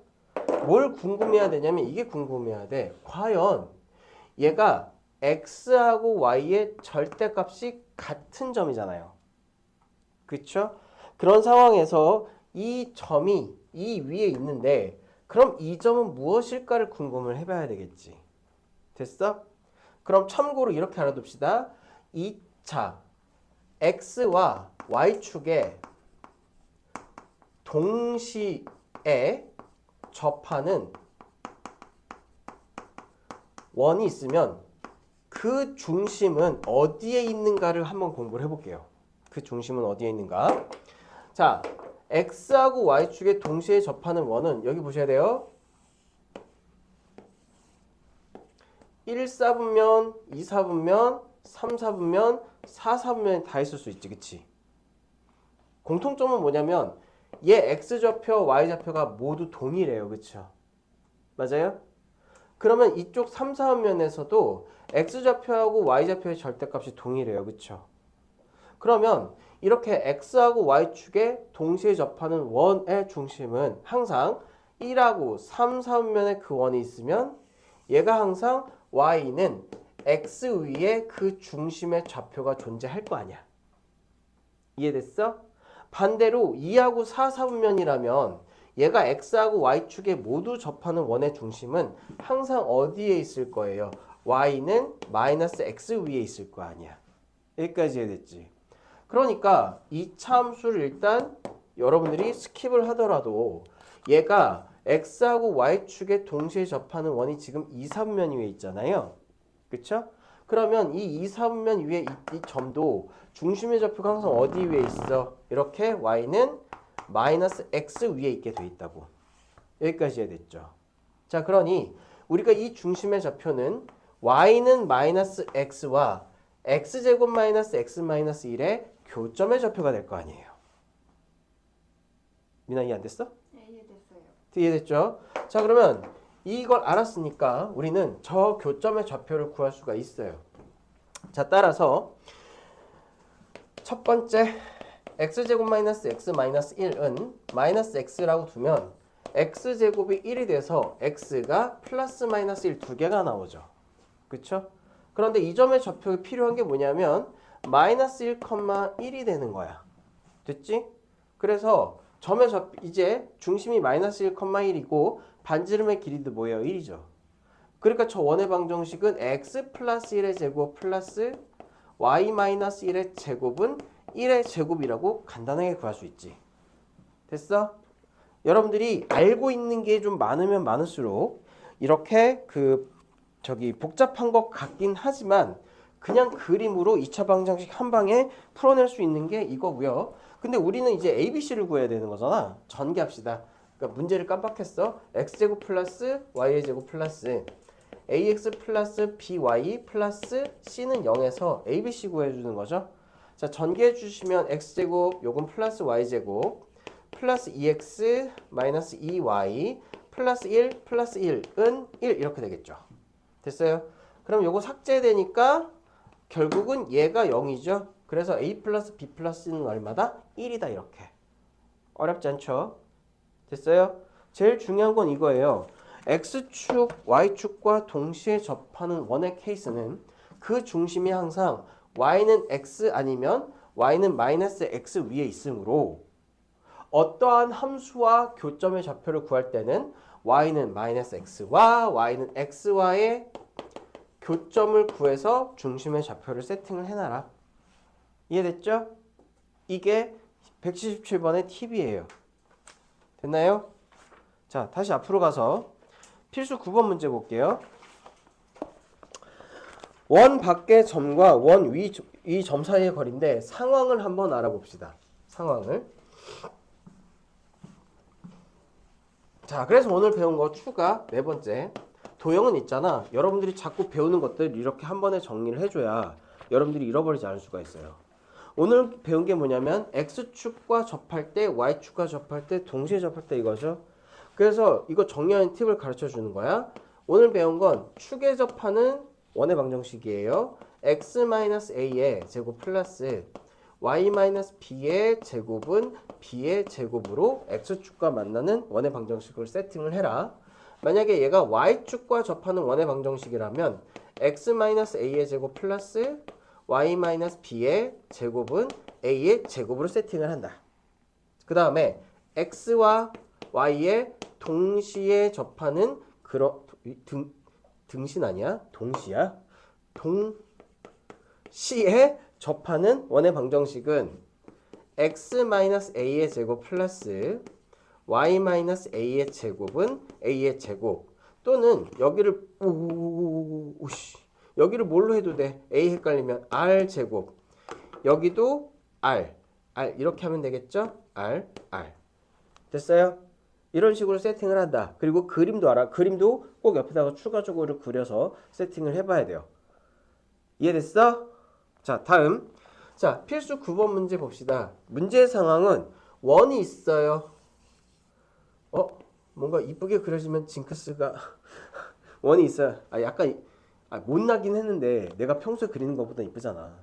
A: 뭘 궁금해야 되냐면 이게 궁금해야 돼. 과연 얘가 x하고 y의 절대값이 같은 점이잖아요. 그쵸? 그런 상황에서 이 점이 이 위에 있는데 그럼 이 점은 무엇일까를 궁금을 해봐야 되겠지. 됐어? 그럼 참고로 이렇게 알아둡시다. 2차 x와 y축에 동시에 접하는 원이 있으면 그 중심은 어디에 있는가를 한번 공부를 해볼게요. 그 중심은 어디에 있는가? 자, x하고 y축에 동시에 접하는 원은 여기 보셔야 돼요. 1, 4분면, 2, 4분면, 3, 4분면, 4, 4분면에 다 있을 수 있지. 그치? 공통점은 뭐냐면 얘 x좌표, y좌표가 모두 동일해요. 그쵸? 맞아요? 그러면 이쪽 3, 4분면에서도 x좌표하고 y좌표의 절대값이 동일해요. 그쵸? 그러면 이렇게 x하고 y축에 동시에 접하는 원의 중심은 항상 1하고 3, 4분면에 그 원이 있으면 얘가 항상 y는 x 위에 그 중심의 좌표가 존재할 거 아니야. 이해됐어? 반대로 2하고 4, 4분면이라면 얘가 x하고 y축에 모두 접하는 원의 중심은 항상 어디에 있을 거예요? y는 마이너스 x 위에 있을 거 아니야. 여기까지 이해됐지? 그러니까 이 함수를 일단 여러분들이 스킵을 하더라도 얘가 x하고 y축에 동시에 접하는 원이 지금 2, 3면 위에 있잖아요. 그쵸? 그러면 이 2, 3면 위에 이 점도 중심의 좌표가 항상 어디 위에 있어? 이렇게 y는 마이너스 x 위에 있게 돼 있다고. 여기까지 이해됐죠? 자, 그러니 우리가 이 중심의 좌표는 y는 마이너스 x와 x제곱 마이너스 x 마이너스 1의 교점의 좌표가 될 거 아니에요. 미나 이해 안 됐어?
B: 네, 이해됐어요.
A: 이해됐죠? 자, 그러면 이걸 알았으니까 우리는 저 교점의 좌표를 구할 수가 있어요. 자, 따라서 첫 번째 x제곱 마이너스 x 마이너스 1은 마이너스 x라고 두면 x제곱이 1이 돼서 x가 플러스 마이너스 1 두 개가 나오죠. 그쵸? 그런데 이 점의 좌표가 필요한 게 뭐냐면 마이너스 1,1이 되는 거야. 됐지? 그래서 점의 이제 중심이 마이너스 1,1이고 반지름의 길이도 뭐예요? 1이죠. 그러니까 저 원의 방정식은 x 플러스 1의 제곱 플러스 y 마이너스 1의 제곱은 1의 제곱이라고 간단하게 구할 수 있지. 됐어? 여러분들이 알고 있는 게 좀 많으면 많을수록 이렇게 복잡한 것 같긴 하지만 그냥 그림으로 2차 방정식 한 방에 풀어낼 수 있는 게 이거고요. 근데 우리는 이제 ABC를 구해야 되는 거잖아. 전개합시다. 그러니까 문제를 깜빡했어. x제곱 플러스 y의 제곱 플러스 ax 플러스 by 플러스 c는 0에서 ABC 구해주는 거죠. 자, 전개해 주시면 x제곱 요건 플러스 y제곱 플러스 2x 마이너스 2y 플러스 1 플러스 1은 1 이렇게 되겠죠. 됐어요? 그럼 요거 삭제되니까 결국은 얘가 0이죠. 그래서 a 플러스 b 플러스는 얼마다? 1이다 이렇게. 어렵지 않죠? 됐어요? 제일 중요한 건 이거예요. x축, y축과 동시에 접하는 원의 케이스는 그 중심이 항상 y는 x 아니면 y는 마이너스 x 위에 있으므로 어떠한 함수와 교점의 좌표를 구할 때는 y는 마이너스 x와 y는 x와의 교점을 구해서 중심의 좌표를 세팅을 해놔라. 이해됐죠? 이게 177번의 팁이에요. 됐나요? 자, 다시 앞으로 가서 필수 9번 문제 볼게요. 원 밖의 점과 원 위 점 사이의 거리인데 상황을 한번 알아봅시다. 상황을. 자, 그래서 오늘 배운 거 추가 네 번째. 도형은 있잖아. 여러분들이 자꾸 배우는 것들 이렇게 한 번에 정리를 해줘야 여러분들이 잃어버리지 않을 수가 있어요. 오늘 배운 게 뭐냐면 X축과 접할 때 Y축과 접할 때 동시에 접할 때 이거죠. 그래서 이거 정리하는 팁을 가르쳐 주는 거야. 오늘 배운 건 축에 접하는 원의 방정식이에요. x-a의 제곱 플러스 y-b의 제곱은 b의 제곱으로 x축과 만나는 원의 방정식을 세팅을 해라. 만약에 얘가 y축과 접하는 원의 방정식이라면 x-a의 제곱 플러스 y-b의 제곱은 a의 제곱으로 세팅을 한다. 그 다음에 x와 y의 동시에 접하는 등신 아니야? 동시야? 동시에 접하는 원의 방정식은 x-a의 제곱 플러스 y-a의 제곱은 a의 제곱 또는 여기를 뭘로 해도 돼? a 헷갈리면 r 제곱 여기도 r 이렇게 하면 되겠죠? r 됐어요? 이런 식으로 세팅을 한다. 그리고 그림도 알아. 그림도 꼭 옆에다가 추가적으로 그려서 세팅을 해봐야 돼요. 이해됐어? 자, 다음. 자, 필수 9번 문제 봅시다. 문제 상황은 원이 있어요. 뭔가 이쁘게 그려지면 징크스가 원이 있어요. 약간 못나긴 했는데 내가 평소에 그리는 것보다 이쁘잖아.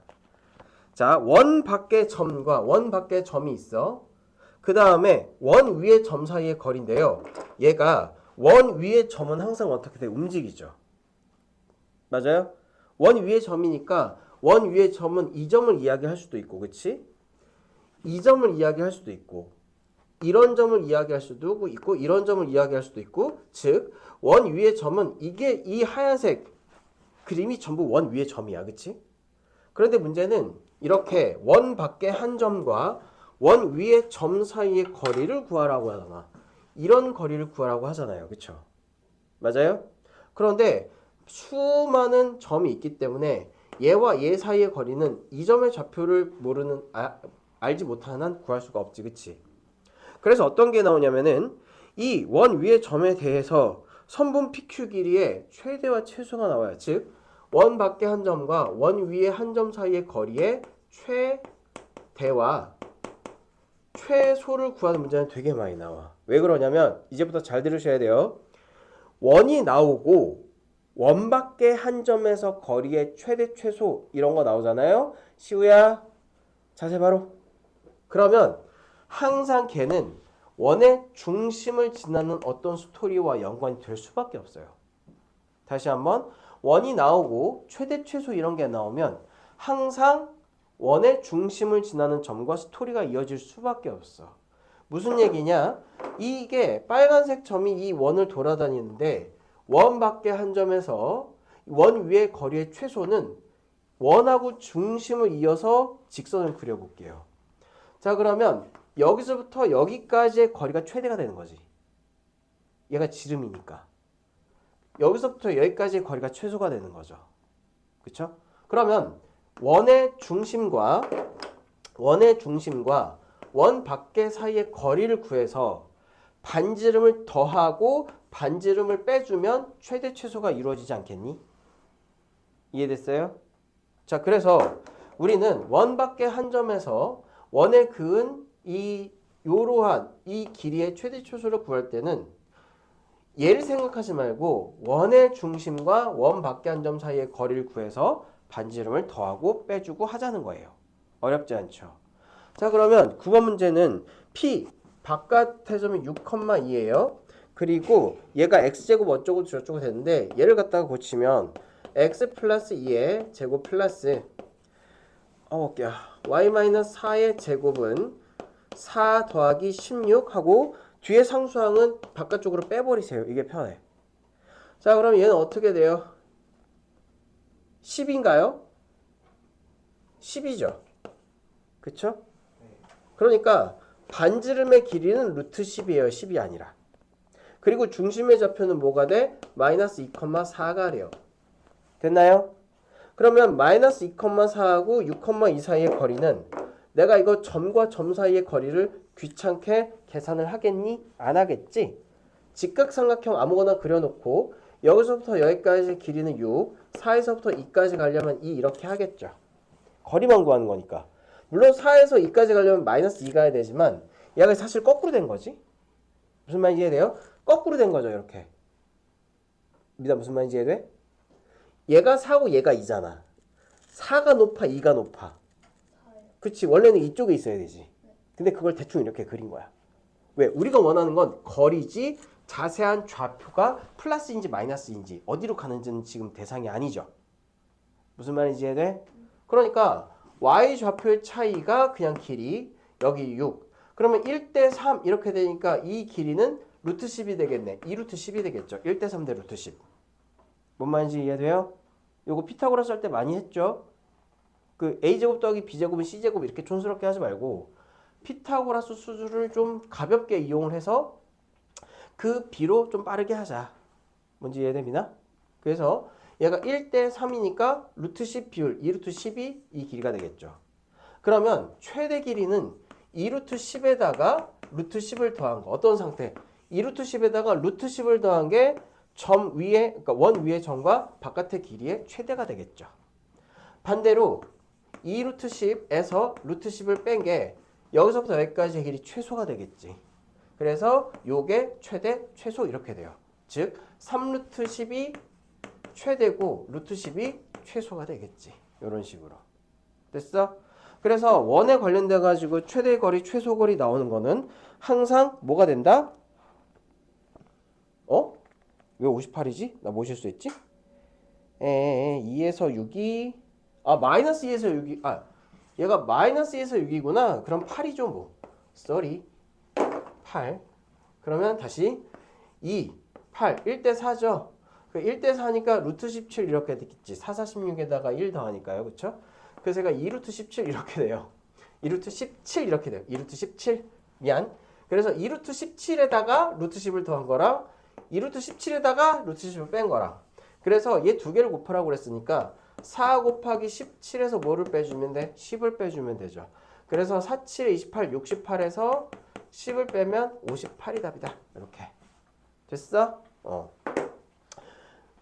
A: 자, 원 밖의 점과 원 밖의 점이 있어. 그 다음에 원 위의 점 사이의 거리인데요. 얘가 원 위의 점은 항상 어떻게 돼? 움직이죠. 맞아요? 원 위의 점이니까 원 위의 점은 이 점을 이야기할 수도 있고, 그치? 이 점을 이야기할 수도 있고, 이런 점을 이야기할 수도 있고, 이런 점을 이야기할 수도 있고, 즉, 원 위의 점은 이게 이 하얀색 그림이 전부 원 위의 점이야, 그치? 그런데 문제는 이렇게 원 밖의 한 점과 원 위의 점 사이의 거리를 구하라고 하잖아. 이런 거리를 구하라고 하잖아요. 그쵸? 맞아요? 그런데 수많은 점이 있기 때문에 얘와 얘 사이의 거리는 이 점의 좌표를 알지 못하는 한 구할 수가 없지. 그치? 그래서 어떤 게 나오냐면은 이 원 위의 점에 대해서 선분 PQ 길이의 최대와 최소가 나와요. 즉, 원 밖의 한 점과 원 위의 한 점 사이의 거리의 최대와 최소를 구하는 문제는 되게 많이 나와. 왜 그러냐면 이제부터 잘 들으셔야 돼요. 원이 나오고 원 밖의 한 점에서 거리의 최대 최소 이런 거 나오잖아요. 시우야 자세 바로. 그러면 항상 걔는 원의 중심을 지나는 어떤 스토리와 연관이 될 수밖에 없어요. 다시 한번 원이 나오고 최대 최소 이런 게 나오면 항상 원의 중심을 지나는 점과 스토리가 이어질 수밖에 없어. 무슨 얘기냐? 이게 빨간색 점이 이 원을 돌아다니는데 원 밖의 한 점에서 원 위의 거리의 최소는 원하고 중심을 이어서 직선을 그려볼게요. 자, 그러면 여기서부터 여기까지의 거리가 최대가 되는 거지. 얘가 지름이니까. 여기서부터 여기까지의 거리가 최소가 되는 거죠. 그쵸? 그러면 원의 중심과 원 밖의 사이의 거리를 구해서 반지름을 더하고 반지름을 빼주면 최대 최소가 이루어지지 않겠니? 이해됐어요? 자, 그래서 우리는 원 밖의 한 점에서 원에 그은 이러한 이 길이의 최대 최소를 구할 때는 얘를 생각하지 말고 원의 중심과 원 밖의 한 점 사이의 거리를 구해서 반지름을 더하고 빼주고 하자는 거예요. 어렵지 않죠? 자, 그러면 9번 문제는 P 바깥의 점이 6,2예요. 그리고 얘가 x제곱 어쩌고 저쩌고 되는데 얘를 갖다가 고치면 x 플러스 2의 제곱 플러스 y-4의 제곱은 4 더하기 16 하고 뒤에 상수항은 바깥쪽으로 빼버리세요. 이게 편해. 자, 그럼 얘는 어떻게 돼요? 10인가요? 10이죠. 그쵸? 그러니까 반지름의 길이는 루트 10이에요. 10이 아니라. 그리고 중심의 좌표는 뭐가 돼? 마이너스 2,4가 돼요. 됐나요? 그러면 마이너스 2,4하고 6,2 사이의 거리는 내가 이거 점과 점 사이의 거리를 귀찮게 계산을 하겠니? 안 하겠지? 직각삼각형 아무거나 그려놓고 여기서부터 여기까지 길이는 6, 4에서부터 2까지 가려면 2 이렇게 하겠죠. 거리만 구하는 거니까. 물론 4에서 2까지 가려면 마이너스 2 가야 되지만 얘가 사실 거꾸로 된 거지. 무슨 말인지 이해돼요? 거꾸로 된 거죠. 이렇게. 믿어 무슨 말인지 이해돼? 얘가 4고 얘가 2잖아. 4가 높아 2가 높아. 그치 원래는 이쪽에 있어야 되지. 근데 그걸 대충 이렇게 그린 거야. 왜? 우리가 원하는 건 거리지 자세한 좌표가 플러스인지 마이너스인지 어디로 가는지는 지금 대상이 아니죠. 무슨 말인지 이해돼? 그러니까 y 좌표의 차이가 그냥 길이 여기 6. 그러면 1대 3 이렇게 되니까 이 길이는 루트 10이 되겠네. 2루트 10이 되겠죠. 1대 3 대 루트 10. 뭔 말인지 이해돼요? 요거 피타고라스 할 때 많이 했죠. 그 a제곱 더하기 b제곱은 c제곱 이렇게 촌스럽게 하지 말고 피타고라스 수술을 좀 가볍게 이용을 해서 그 b로 좀 빠르게 하자. 뭔지 이해됩니나? 그래서 얘가 1대 3이니까 루트 10 비율 2루트 10이 이 길이가 되겠죠. 그러면 최대 길이는 2루트 10에다가 루트 10을 더한 거. 어떤 상태? 2루트 10에다가 루트 10을 더한 게 점 위에, 그러니까 원 위의 점과 바깥의 길이의 최대가 되겠죠. 반대로 2루트 10에서 루트 10을 뺀 게 여기서부터 여기까지의 길이 최소가 되겠지. 그래서 요게 최대, 최소 이렇게 돼요. 즉 3루트 10이 최대고 루트 10이 최소가 되겠지. 이런 식으로. 됐어? 그래서 원에 관련돼 가지고 최대 거리, 최소 거리 나오는 거는 항상 뭐가 된다? 왜 58이지? 나 뭐 실수했지? 2에서 6이 마이너스 2에서 6이 얘가 마이너스 2에서 6이구나. 그럼 8이죠 뭐. 쏘리 8. 그러면 다시 2, 8, 1대 4죠. 그 1대 4니까 루트 17 이렇게 되겠지. 4, 4, 16에다가 1 더하니까요. 그쵸? 그래서 제가 2루트 17 이렇게 돼요. 2루트 17 이렇게 돼요. 2루트 17 미안. 그래서 2루트 17에다가 루트 10을 더한 거랑 2루트 17에다가 루트 10을 뺀 거랑 그래서 얘 두 개를 곱하라고 그랬으니까 4 곱하기 17에서 뭐를 빼주면 돼? 10을 빼주면 되죠. 그래서 4, 7에 28, 68에서 10을 빼면 58이 답이다. 이렇게. 됐어?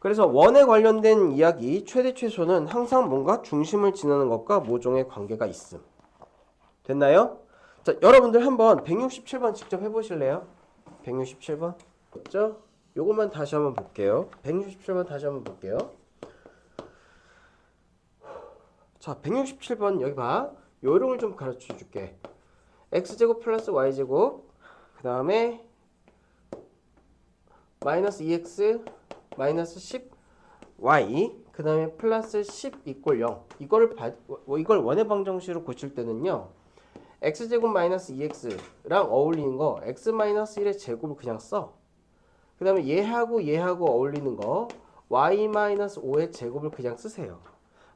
A: 그래서 원에 관련된 이야기 최대 최소는 항상 뭔가 중심을 지나는 것과 모종의 관계가 있음. 됐나요? 자, 여러분들 한번 167번 직접 해보실래요? 167번. 맞죠? 요것만 다시 한번 볼게요. 167번 다시 한번 볼게요. 자, 167번 여기 봐. 요령을 좀 가르쳐 줄게. x제곱 플러스 y제곱 그 다음에 마이너스 2x 마이너스 10y 그 다음에 플러스 10 이꼴 0 이걸 원의 방정식으로 고칠 때는요 x제곱 마이너스 2x랑 어울리는 거 x 마이너스 1의 제곱을 그냥 써. 그 다음에 얘하고 어울리는 거 y 마이너스 5의 제곱을 그냥 쓰세요.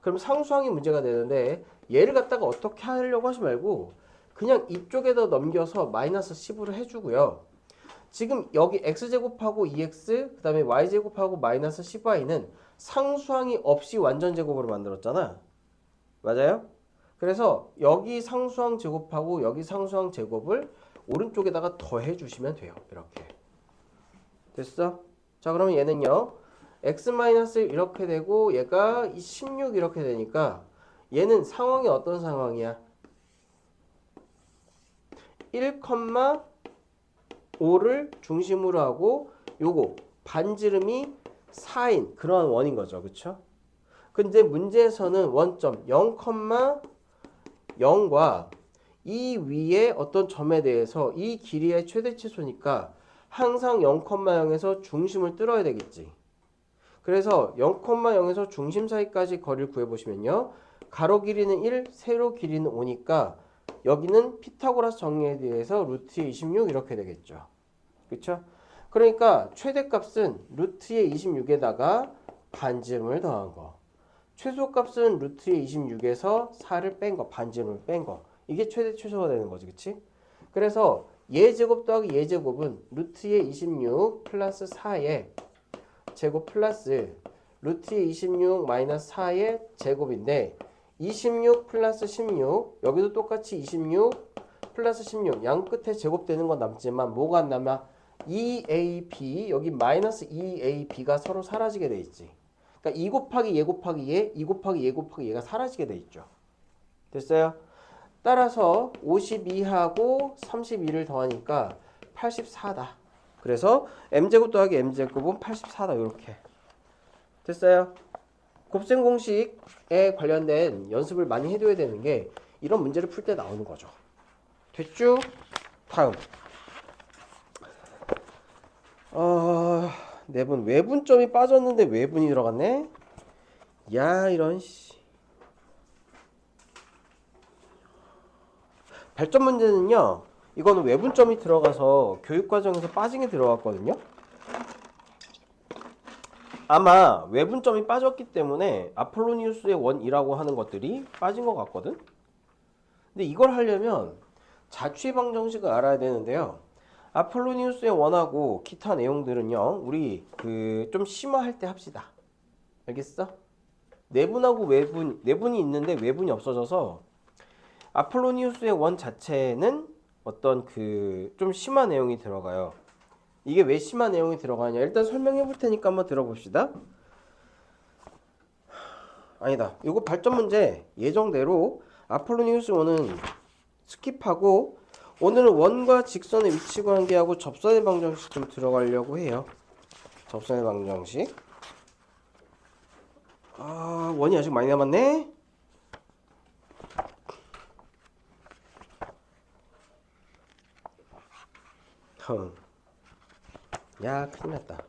A: 그럼 상수항이 문제가 되는데 얘를 갖다가 어떻게 하려고 하지 말고 그냥 이쪽에다 넘겨서 마이너스 10으로 해주고요. 지금 여기 x제곱하고 2x 그 다음에 y제곱하고 마이너스 10y는 상수항이 없이 완전 제곱으로 만들었잖아. 맞아요? 그래서 여기 상수항 제곱하고 여기 상수항 제곱을 오른쪽에다가 더해 주시면 돼요. 이렇게. 됐어? 자 그러면 얘는요. x-1 이렇게 되고 얘가 16 이렇게 되니까 얘는 상황이 어떤 상황이야? 1,5를 중심으로 하고 요거 반지름이 4인 그러한 원인 거죠. 그쵸? 근데 문제에서는 원점 0,0과 이 위에 어떤 점에 대해서 이 길이의 최대 최소니까 항상 0,0에서 중심을 뚫어야 되겠지. 그래서 0,0에서 중심 사이까지 거리를 구해보시면요. 가로 길이는 1, 세로 길이는 5니까 여기는 피타고라스 정리에 대해서 루트의 26 이렇게 되겠죠. 그쵸? 그러니까 최대값은 루트의 26에다가 반지름을 더한 거. 최소값은 루트의 26에서 4를 뺀 거, 반지름을 뺀 거. 이게 최대 최소가 되는 거지. 그치? 그래서 예제곱 더하기 예제곱은 루트의 26 플러스 4의 제곱 플러스 루트의 26 마이너스 4의 제곱인데 26 플러스 16 여기도 똑같이 26 플러스 16 양 끝에 제곱되는 건 남지만 뭐가 안 남아? 2ab 여기 마이너스 2ab가 서로 사라지게 돼 있지. 그러니까 2 곱하기 얘 곱하기 얘, 2 곱하기 얘 곱하기 얘가 사라지게 돼 있죠. 됐어요? 따라서 52하고 32를 더하니까 84다. 그래서 m제곱 더하기 m제곱은 84다. 이렇게 됐어요? 곱셈 공식에 관련된 연습을 많이 해둬야 되는 게 이런 문제를 풀 때 나오는 거죠. 됐죠? 다음 내분 외분점이 빠졌는데 외분이 들어갔네? 야 이런 씨. 발전 문제는요 이거는 외분점이 들어가서 교육과정에서 빠진 게 들어갔거든요. 아마 외분점이 빠졌기 때문에 아폴로니우스의 원이라고 하는 것들이 빠진 것 같거든. 근데 이걸 하려면 자취의 방정식을 알아야 되는데요. 아폴로니우스의 원하고 기타 내용들은요 우리 좀 심화할 때 합시다. 알겠어? 내분하고 외분, 내분이 있는데 외분이 없어져서 아폴로니우스의 원 자체는 어떤 좀 심화 내용이 들어가요. 이게 왜 심화 내용이 들어가냐? 일단 설명해 볼 테니까 한번 들어봅시다. 아니다. 이거 발전 문제 예정대로 아폴로니우스 원은 스킵하고 오늘은 원과 직선의 위치 관계하고 접선의 방정식 좀 들어가려고 해요. 접선의 방정식. 원이 아직 많이 남았네. 야, 큰일 났다.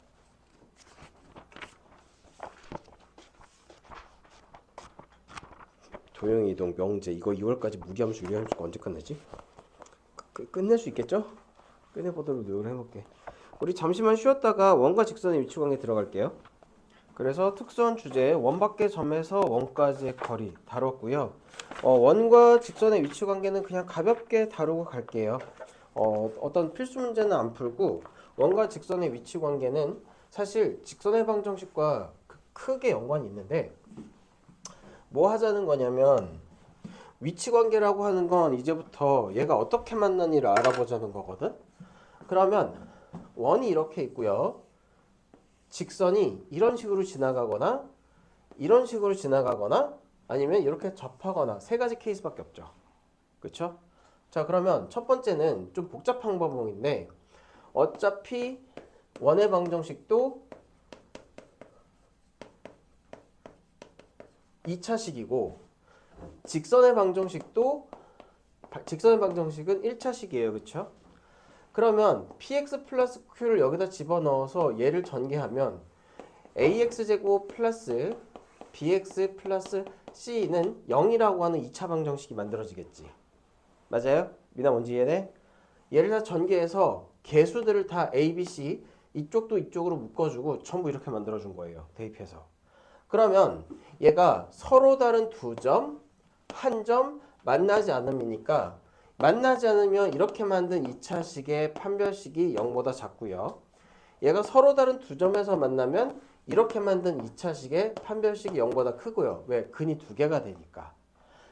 A: 도형 이동 명제 이거 2월까지 무리함수 유리함수가 언제 끝내지? 끝낼 수 있겠죠? 끝내보도록 노력을 해볼게. 우리 잠시만 쉬었다가 원과 직선의 위치 관계 들어갈게요. 그래서 특수한 주제 원 밖의 점에서 원까지의 거리 다뤘고요. 원과 직선의 위치 관계는 그냥 가볍게 다루고 갈게요. 어떤 필수 문제는 안 풀고 원과 직선의 위치 관계는 사실 직선의 방정식과 크게 연관이 있는데 뭐 하자는 거냐면 위치 관계라고 하는 건 이제부터 얘가 어떻게 만나니를 알아보자는 거거든. 그러면 원이 이렇게 있고요. 직선이 이런 식으로 지나가거나 이런 식으로 지나가거나 아니면 이렇게 접하거나 세 가지 케이스밖에 없죠. 그렇죠? 자, 그러면 첫 번째는 좀 복잡한 방법인데 어차피 원의 방정식도 2차식이고 직선의 방정식은 1차식이에요. 그렇죠? 그러면 px 플러스 q를 여기다 집어넣어서 얘를 전개하면 ax제곱 플러스 bx 플러스 c는 0이라고 하는 2차 방정식이 만들어지겠지. 맞아요? 미나 뭔지 이해돼? 얘를 다 전개해서 개수들을 다 a, b, c 이쪽도 이쪽으로 묶어주고 전부 이렇게 만들어준 거예요. 대입해서. 그러면 얘가 서로 다른 두 점, 한 점 만나지 않음이니까 만나지 않으면 이렇게 만든 2차식의 판별식이 0보다 작고요. 얘가 서로 다른 두 점에서 만나면 이렇게 만든 2차식의 판별식이 0보다 크고요. 왜? 근이 두 개가 되니까.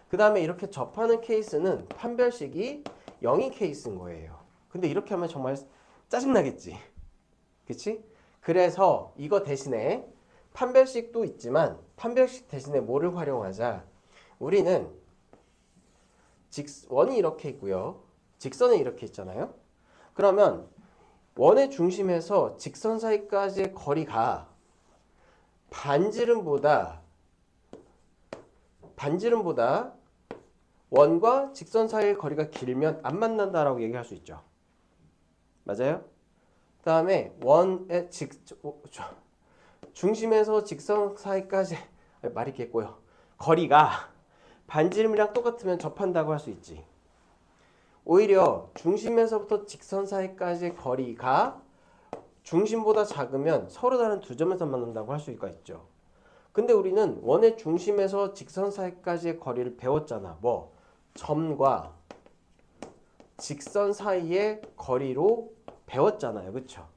A: 그 다음에 이렇게 접하는 케이스는 판별식이 0인 케이스인 거예요. 근데 이렇게 하면 정말 짜증나겠지. 그치? 그래서 이거 대신에 판별식도 있지만 판별식 대신에 뭐를 활용하자? 우리는 원이 이렇게 있고요. 직선이 이렇게 있잖아요. 그러면 원의 중심에서 직선 사이까지의 거리가 반지름보다 원과 직선 사이의 거리가 길면 안 만난다라고 얘기할 수 있죠. 맞아요? 그 다음에 원의 중심에서 직선 사이까지 말이 깼고요. 거리가 반지름이랑 똑같으면 접한다고 할 수 있지. 오히려 중심에서부터 직선 사이까지의 거리가 중심보다 작으면 서로 다른 두 점에서 만난다고 할 수가 있죠. 근데 우리는 원의 중심에서 직선 사이까지의 거리를 배웠잖아. 뭐? 점과 직선 사이의 거리로 배웠잖아요. 그쵸?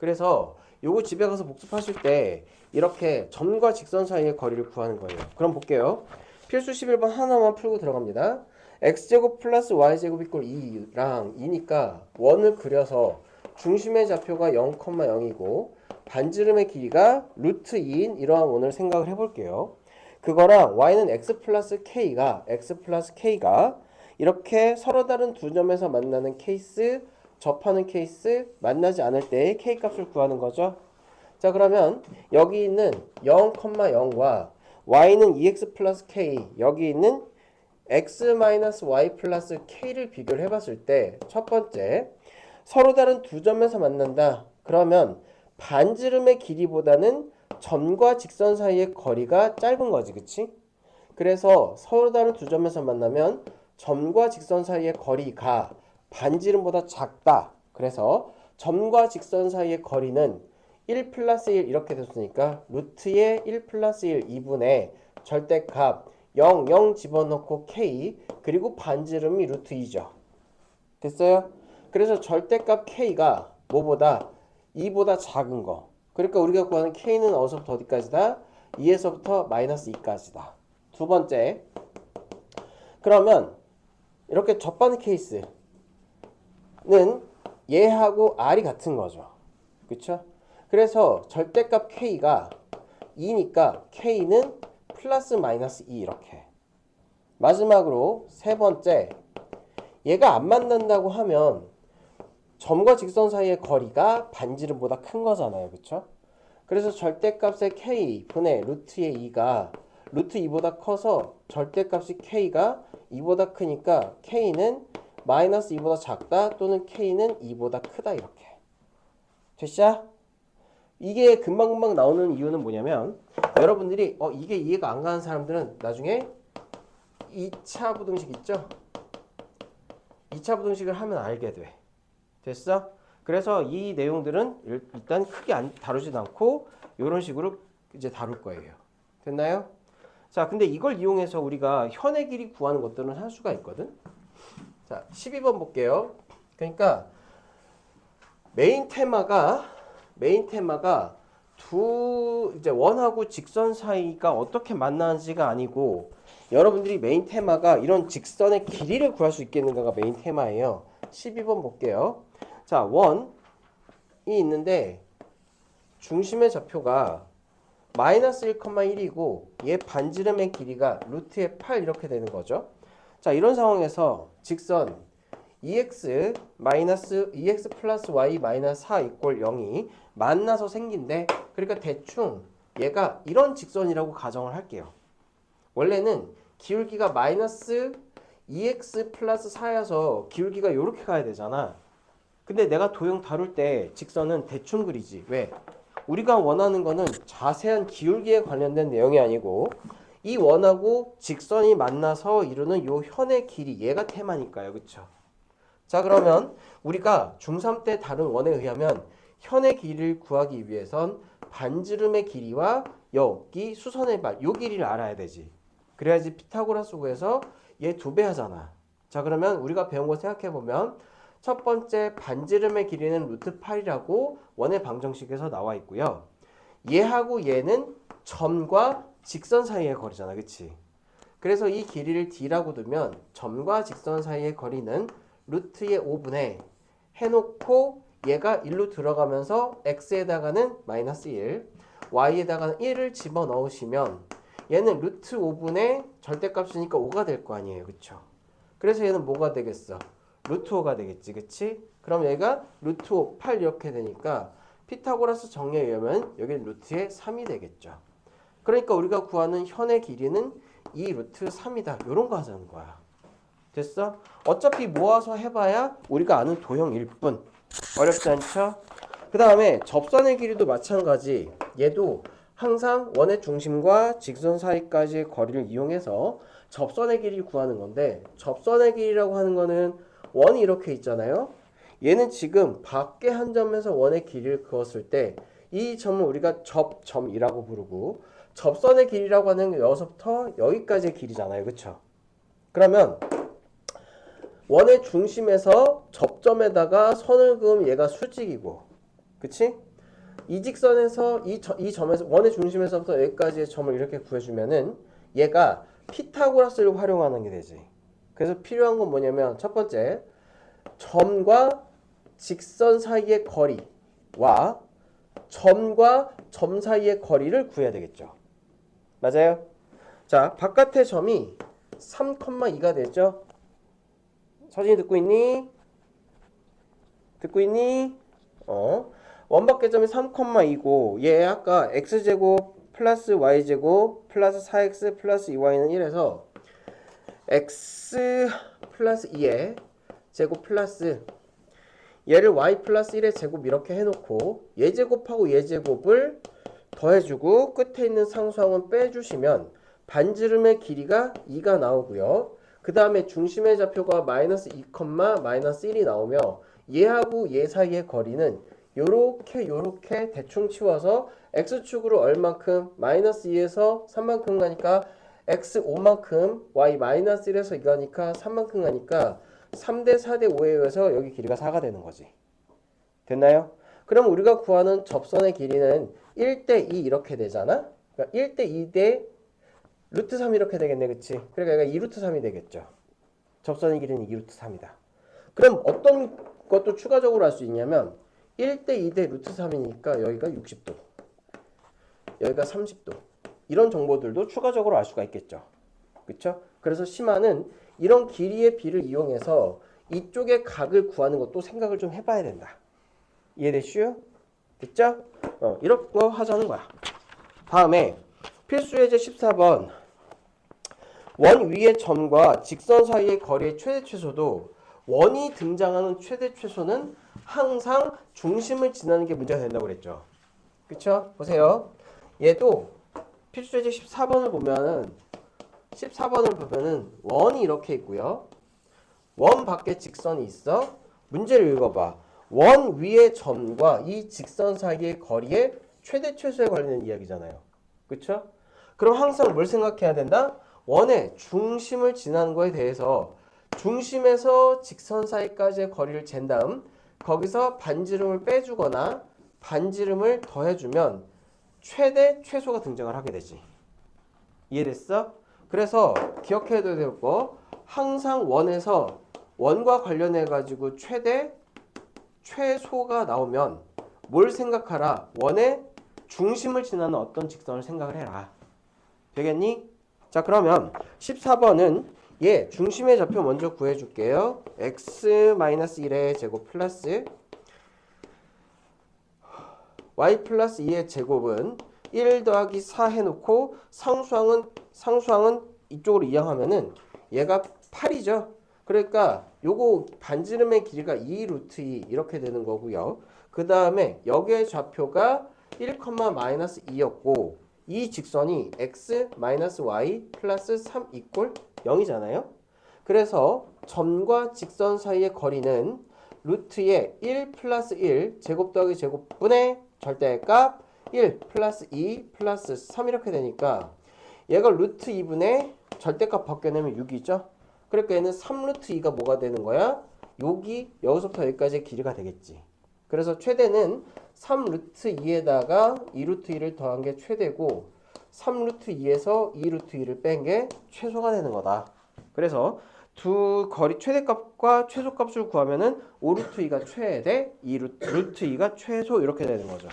A: 그래서 요거 집에 가서 복습하실 때 이렇게 점과 직선 사이의 거리를 구하는 거예요. 그럼 볼게요. 필수 11번 하나만 풀고 들어갑니다. x제곱 플러스 y제곱 이꼴 2랑 2니까 원을 그려서 중심의 좌표가 0,0이고 반지름의 길이가 루트 2인 이러한 원을 생각을 해볼게요. 그거랑 y는 x 플러스 k가 이렇게 서로 다른 두 점에서 만나는 케이스, 접하는 케이스, 만나지 않을 때의 k 값을 구하는 거죠. 자, 그러면 여기 있는 0,0과 y는 2x 플러스 k, 여기 있는 x 마이너스 y 플러스 k를 비교를 해봤을 때 첫 번째, 서로 다른 두 점에서 만난다. 그러면 반지름의 길이보다는 점과 직선 사이의 거리가 짧은 거지, 그치? 그래서 서로 다른 두 점에서 만나면 점과 직선 사이의 거리가 반지름보다 작다. 그래서 점과 직선 사이의 거리는 1 플러스 1 이렇게 됐으니까 루트의 1 플러스 1 2분의 절대값 0, 0 집어넣고 k 그리고 반지름이 루트 2죠. 됐어요? 그래서 절대값 k가 뭐보다 2보다 작은 거. 그러니까 우리가 구하는 k는 어디서부터 어디까지다? 2에서부터 마이너스 2까지다. 두 번째, 그러면 이렇게 접하는 케이스는 얘하고 r이 같은 거죠. 그쵸? 그래서 절대값 k가 2니까 k는 플러스 마이너스 2 이렇게. 마지막으로 세 번째, 얘가 안 만난다고 하면 점과 직선 사이의 거리가 반지름보다 큰 거잖아요. 그쵸? 그래서 절대값의 k 분의 루트의 2가 루트 2보다 커서 절대값이 k가 2보다 크니까 k는 마이너스 2보다 작다 또는 k는 2보다 크다 이렇게. 됐죠? 이게 금방금방 나오는 이유는 뭐냐면 여러분들이 이게 이해가 안 가는 사람들은 나중에 2차 부등식 있죠? 2차 부등식을 하면 알게 돼. 됐어? 그래서 이 내용들은 일단 크게 다루진 않고 이런 식으로 이제 다룰 거예요. 됐나요? 자, 근데 이걸 이용해서 우리가 현의 길이 구하는 것들은 할 수가 있거든. 자, 12번 볼게요. 그러니까 메인 테마가 이제 원하고 직선 사이가 어떻게 만나는지가 아니고 여러분들이 메인 테마가 이런 직선의 길이를 구할 수 있겠는가가 메인 테마예요. 12번 볼게요. 자, 원이 있는데 중심의 좌표가 마이너스 1,1이고 얘 반지름의 길이가 루트의 8 이렇게 되는 거죠. 자, 이런 상황에서 직선 2x 플러스 y 마이너스 4 이꼴 0이 만나서 생긴대. 그러니까 대충 얘가 이런 직선이라고 가정을 할게요. 원래는 기울기가 마이너스 2x 플러스 4여서 기울기가 이렇게 가야 되잖아. 근데 내가 도형 다룰 때 직선은 대충 그리지. 왜? 우리가 원하는 거는 자세한 기울기에 관련된 내용이 아니고 이 원하고 직선이 만나서 이루는 요 현의 길이 얘가 테마니까요. 그쵸? 자, 그러면 우리가 중3 때 다룬 원에 의하면 현의 길이를 구하기 위해선 반지름의 길이와 여기 수선의 발, 요 길이를 알아야 되지. 그래야지 피타고라스 구해서 얘 2배 하잖아. 자, 그러면 우리가 배운 거 생각해보면 첫 번째 반지름의 길이는 루트 8이라고 원의 방정식에서 나와 있고요. 얘하고 얘는 점과 직선 사이의 거리잖아. 그치? 그래서 이 길이를 d라고 두면 점과 직선 사이의 거리는 루트의 5분의 해놓고 얘가 1로 들어가면서 x에다가는 마이너스 1, y에다가는 1을 집어넣으시면 얘는 루트 5분의 절대값이니까 5가 될 거 아니에요. 그쵸? 그래서 얘는 뭐가 되겠어? 루트 5가 되겠지. 그치? 그럼 얘가 루트 5, 8 이렇게 되니까 피타고라스 정리에 의하면 여기는 루트의 3이 되겠죠. 그러니까 우리가 구하는 현의 길이는 2 루트 3이다. 이런 거 하자는 거야. 됐어? 어차피 모아서 해봐야 우리가 아는 도형일 뿐. 어렵지 않죠? 그 다음에 접선의 길이도 마찬가지. 얘도 항상 원의 중심과 직선 사이까지의 거리를 이용해서 접선의 길이를 구하는 건데 접선의 길이라고 하는 거는 원이 이렇게 있잖아요. 얘는 지금 밖에 한 점에서 원의 길이를 그었을 때 이 점을 우리가 접점이라고 부르고 접선의 길이라고 하는 게 여기서부터 여기까지의 길이잖아요. 그쵸? 그러면 원의 중심에서 접점에다가 선을 그으면 얘가 수직이고, 그치? 이 직선에서 이 점에서 원의 중심에서부터 여기까지의 점을 이렇게 구해주면은 얘가 피타고라스를 활용하는 게 되지. 그래서 필요한 건 뭐냐면 첫 번째 점과 직선 사이의 거리와 점과 점 사이의 거리를 구해야 되겠죠. 맞아요? 자, 바깥의 점이 3,2가 되죠. 서진이 듣고 있니? 듣고 있니? 원밖의 점이 3,2고 얘 아까 x제곱 플러스 y제곱 플러스 4x 플러스 2y는 1에서 x 플러스 2의 제곱 플러스 얘를 y 플러스 1의 제곱 이렇게 해놓고 얘 제곱하고 얘 제곱을 더해주고 끝에 있는 상수항은 빼주시면 반지름의 길이가 2가 나오고요. 그 다음에 중심의 좌표가 마이너스 2, 마이너스 1이 나오며 얘하고 얘 사이의 거리는 요렇게 대충 치워서 x축으로 얼만큼 마이너스 2에서 3만큼 가니까 x 5만큼 y 마이너스 1에서 2가니까 3만큼 가니까 3대 4대 5에 의해서 여기 길이가 4가 되는 거지. 됐나요? 그럼 우리가 구하는 접선의 길이는 1대 2 이렇게 되잖아? 그러니까 1대 2대 루트 3 이렇게 되겠네. 그치? 그러니까 얘가 2루트 3이 되겠죠. 접선의 길이는 2루트 3이다. 그럼 어떤 것도 추가적으로 할 수 있냐면 1대 2대 루트 3이니까 여기가 60도. 여기가 30도. 이런 정보들도 추가적으로 알 수가 있겠죠. 그쵸? 그래서 심화는 이런 길이의 비를 이용해서 이쪽의 각을 구하는 것도 생각을 좀 해봐야 된다. 이해됐슈? 됐죠? 이런 거 하자는 거야. 다음에 필수 예제 14번. 원 위의 점과 직선 사이의 거리의 최대 최소도 원이 등장하는 최대 최소는 항상 중심을 지나는 게 문제가 된다고 그랬죠. 그쵸? 보세요. 얘도 필수 예제 14번을 보면은 원이 이렇게 있고요. 원 밖에 직선이 있어. 문제를 읽어봐. 원 위의 점과 이 직선 사이의 거리의 최대 최소에 관련된 이야기잖아요. 그쵸? 그럼 항상 뭘 생각해야 된다? 원의 중심을 지나는 거에 대해서 중심에서 직선 사이까지의 거리를 잰 다음 거기서 반지름을 빼주거나 반지름을 더해주면 최대 최소가 등장을 하게 되지. 이해됐어? 그래서 기억해둬야 될 거 항상 원에서 원과 관련해 가지고 최대 최소가 나오면 뭘 생각하라? 원의 중심을 지나는 어떤 직선을 생각을 해라. 되겠니? 자, 그러면 14번은 얘 중심의 좌표 먼저 구해줄게요. x-1의 제곱 플러스 y 플러스 2의 제곱은 1 더하기 4 해놓고 상수항은 이쪽으로 이항하면은 얘가 8이죠. 그러니까 요거 반지름의 길이가 2 루트 2 이렇게 되는 거고요. 그 다음에 여기의 좌표가 1, 마이너스 2였고 이 직선이 x 마이너스 y 플러스 3 이꼴 0이잖아요. 그래서 점과 직선 사이의 거리는 루트의 1 플러스 1 제곱 더하기 제곱분의 절대값 1 플러스 2 플러스 3 이렇게 되니까 얘가 루트 2분의 절대값 벗겨내면 6이죠. 그러니까 얘는 3루트 2가 뭐가 되는 거야? 여기서부터 여기까지의 길이가 되겠지. 그래서 최대는 3루트 2에다가 2루트 2를 더한 게 최대고 3루트 2에서 2루트 2를 뺀 게 최소가 되는 거다. 그래서 두 거리 최대값과 최소값을 구하면은 5루트 2가 최대, 2루트 2가 최소 이렇게 되는 거죠.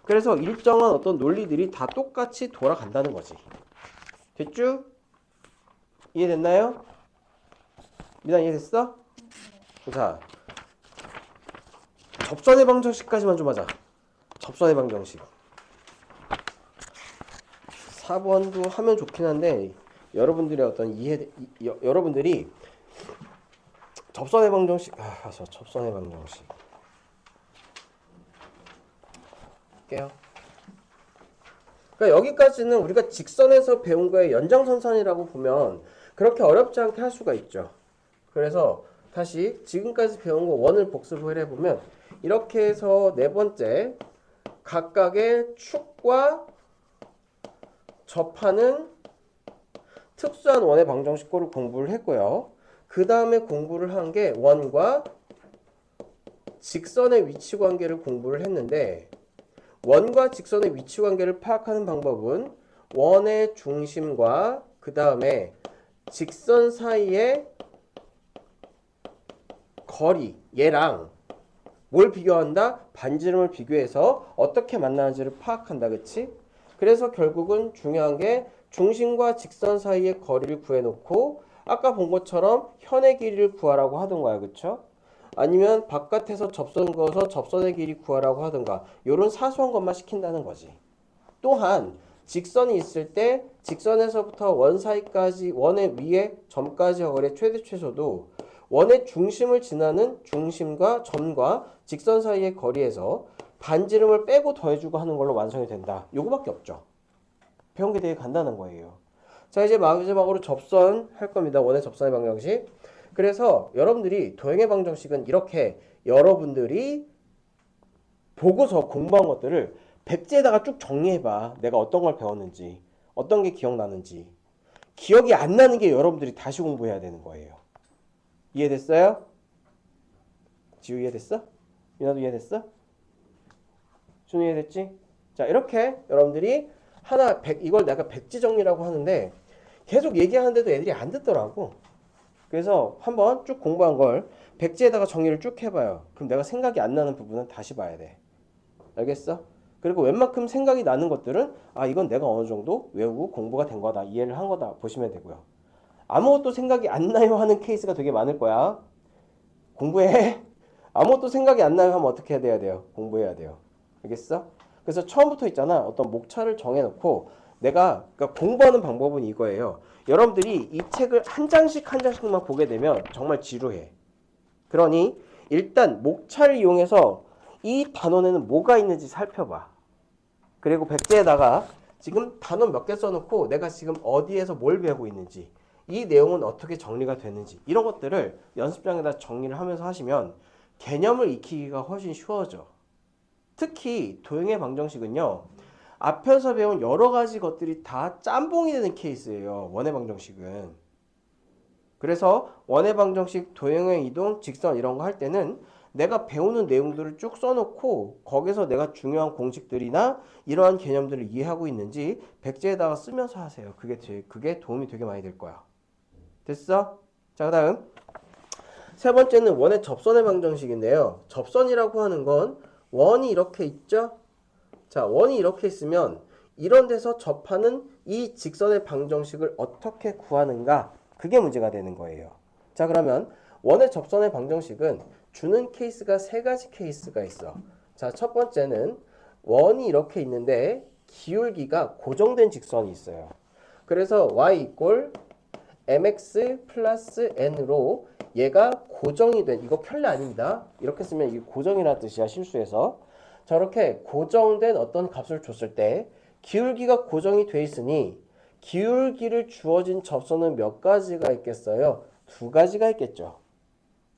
A: 그래서 일정한 어떤 논리들이 다 똑같이 돌아간다는 거지. 됐죠? 이해됐나요? 미나 이해됐어? 자, 접선의 방정식까지만 좀 하자. 접선의 방정식. 4번도 하면 좋긴 한데 여러분들의 어떤 여러분들이 접선의 방정식 접선의 방정식 할게요. 그러니까 여기까지는 우리가 직선에서 배운 거의 연장선상이라고 보면 그렇게 어렵지 않게 할 수가 있죠. 그래서 다시 지금까지 배운 거 원을 복습을 해보면 이렇게 해서 네 번째 각각의 축과 접하는 특수한 원의 방정식고를 공부를 했고요. 그 다음에 공부를 한 게 원과 직선의 위치 관계를 공부를 했는데 원과 직선의 위치 관계를 파악하는 방법은 원의 중심과 그 다음에 직선 사이의 거리, 얘랑 뭘 비교한다? 반지름을 비교해서 어떻게 만나는지를 파악한다. 그치? 그래서 결국은 중요한 게 중심과 직선 사이의 거리를 구해놓고 아까 본 것처럼 현의 길이를 구하라고 하던가요. 그쵸? 아니면 바깥에서 접선 그어서 접선의 길이 구하라고 하던가 이런 사소한 것만 시킨다는 거지. 또한 직선이 있을 때 직선에서부터 원 사이까지 원의 위에 점까지 거리의 최대 최소도 원의 중심을 지나는 중심과 점과 직선 사이의 거리에서 반지름을 빼고 더해주고 하는 걸로 완성이 된다. 요거밖에 없죠. 배운 게 되게 간단한 거예요. 자, 이제 마지막으로 접선 할 겁니다. 원의 접선의 방정식. 그래서 여러분들이 도형의 방정식은 이렇게 여러분들이 보고서 공부한 것들을 백지에다가 쭉 정리해봐. 내가 어떤 걸 배웠는지, 어떤 게 기억나는지. 기억이 안 나는 게 여러분들이 다시 공부해야 되는 거예요. 이해됐어요? 지우 이해됐어? 유나도 이해됐어? 준우 이해됐지? 자, 이렇게 여러분들이 하나 이걸 내가 백지 정리라고 하는데 계속 얘기하는데도 애들이 안 듣더라고. 그래서 한번 쭉 공부한 걸 백지에다가 정리를 쭉 해봐요. 그럼 내가 생각이 안 나는 부분은 다시 봐야 돼. 알겠어? 그리고 웬만큼 생각이 나는 것들은 아, 이건 내가 어느 정도 외우고 공부가 된 거다, 이해를 한 거다 보시면 되고요. 아무것도 생각이 안 나요 하는 케이스가 되게 많을 거야. 공부해. 아무것도 생각이 안 나요 하면 어떻게 해야 돼요? 공부해야 돼요. 알겠어? 그래서 처음부터 있잖아. 어떤 목차를 정해놓고 내가 그러니까 공부하는 방법은 이거예요. 여러분들이 이 책을 한 장씩 한 장씩만 보게 되면 정말 지루해. 그러니 일단 목차를 이용해서 이 단원에는 뭐가 있는지 살펴봐. 그리고 백지에다가 지금 단원 몇 개 써놓고 내가 지금 어디에서 뭘 배우고 있는지, 이 내용은 어떻게 정리가 되는지, 이런 것들을 연습장에다 정리를 하면서 하시면 개념을 익히기가 훨씬 쉬워져. 특히 도형의 방정식은요, 앞에서 배운 여러 가지 것들이 다 짬뽕이 되는 케이스예요. 원의 방정식은. 그래서 원의 방정식, 도형의 이동, 직선 이런 거 할 때는 내가 배우는 내용들을 쭉 써놓고 거기서 내가 중요한 공식들이나 이러한 개념들을 이해하고 있는지 백지에다가 쓰면서 하세요. 그게 도움이 되게 많이 될 거야. 됐어? 자, 그 다음 세 번째는 원의 접선의 방정식인데요. 접선이라고 하는 건 원이 이렇게 있죠? 자, 원이 이렇게 있으면 이런 데서 접하는 이 직선의 방정식을 어떻게 구하는가? 그게 문제가 되는 거예요. 자, 그러면 원의 접선의 방정식은 주는 케이스가 세 가지 케이스가 있어. 자, 첫 번째는 원이 이렇게 있는데 기울기가 고정된 직선이 있어요. 그래서 y 이꼴 mx 플러스 n으로 얘가 고정이 된, 이거 켤레 아닙니다. 이렇게 쓰면 이게 고정이라는 뜻이야, 실수해서. 저렇게 고정된 어떤 값을 줬을 때 기울기가 고정이 돼 있으니 기울기를 주어진 접선은 몇 가지가 있겠어요? 두 가지가 있겠죠.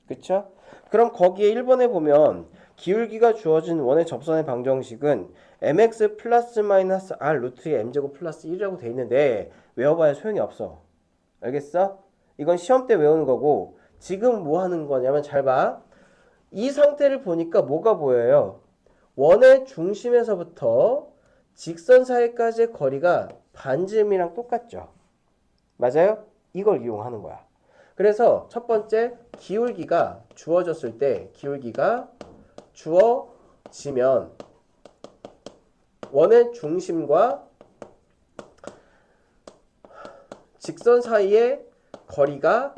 A: 그쵸? 그럼 거기에 1번에 보면 기울기가 주어진 원의 접선의 방정식은 mx 플러스 마이너스 r 루트의 m제곱 플러스 1이라고 돼 있는데 외워봐야 소용이 없어. 알겠어? 이건 시험 때 외우는 거고 지금 뭐 하는 거냐면 잘 봐. 이 상태를 보니까 뭐가 보여요? 원의 중심에서부터 직선 사이까지의 거리가 반지름이랑 똑같죠. 맞아요? 이걸 이용하는 거야. 그래서 첫 번째 기울기가 주어졌을 때 기울기가 주어지면 원의 중심과 직선 사이의 거리가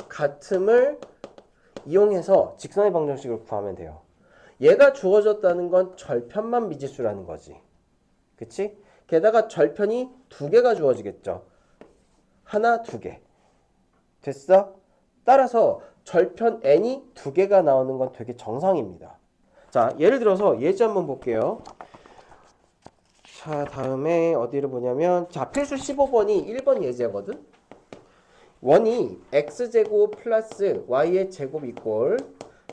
A: 같음을 이용해서 직선의 방정식을 구하면 돼요. 얘가 주어졌다는 건 절편만 미지수라는 거지. 그치? 게다가 절편이 두 개가 주어지겠죠. 하나, 두 개. 됐어? 따라서 절편 n이 두 개가 나오는 건 되게 정상입니다. 자, 예를 들어서 예제 한번 볼게요. 자, 다음에 어디를 보냐면 자, 필수 15번이 1번 예제거든. 원이 x제곱 플러스 y의 제곱 이꼴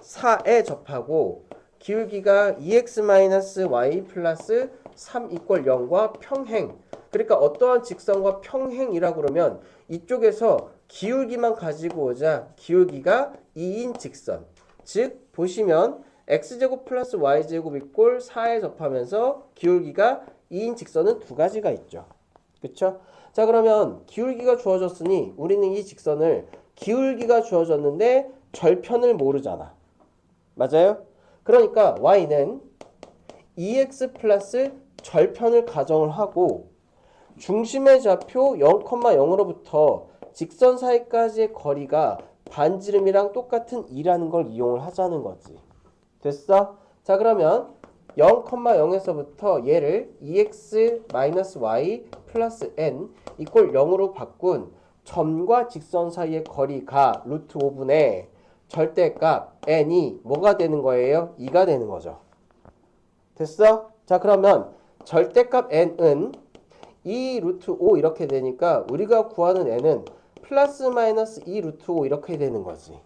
A: 4에 접하고 기울기가 2x-y 플러스 3 이꼴 0과 평행. 그러니까 어떠한 직선과 평행이라고 그러면 이쪽에서 기울기만 가지고 오자 기울기가 2인 직선. 즉 보시면 x제곱 플러스 y제곱 이꼴 4에 접하면서 기울기가 2인 직선은 두 가지가 있죠. 그쵸? 자, 그러면 기울기가 주어졌으니 우리는 이 직선을 기울기가 주어졌는데 절편을 모르잖아. 맞아요? 그러니까 y는 2x 플러스 절편을 가정을 하고 중심의 좌표 0,0으로부터 직선 사이까지의 거리가 반지름이랑 똑같은 2라는 걸 이용을 하자는 거지. 됐어? 자, 그러면 0,0에서부터 얘를 2x-y 플러스 n 이꼴 0으로 바꾼 점과 직선 사이의 거리가 루트 5분의 절대값 n이 뭐가 되는 거예요? 2가 되는 거죠. 됐어? 자, 그러면 절대값 n은 2 루트 5 이렇게 되니까 우리가 구하는 n은 플러스 마이너스 2 루트 5 이렇게 되는 거지.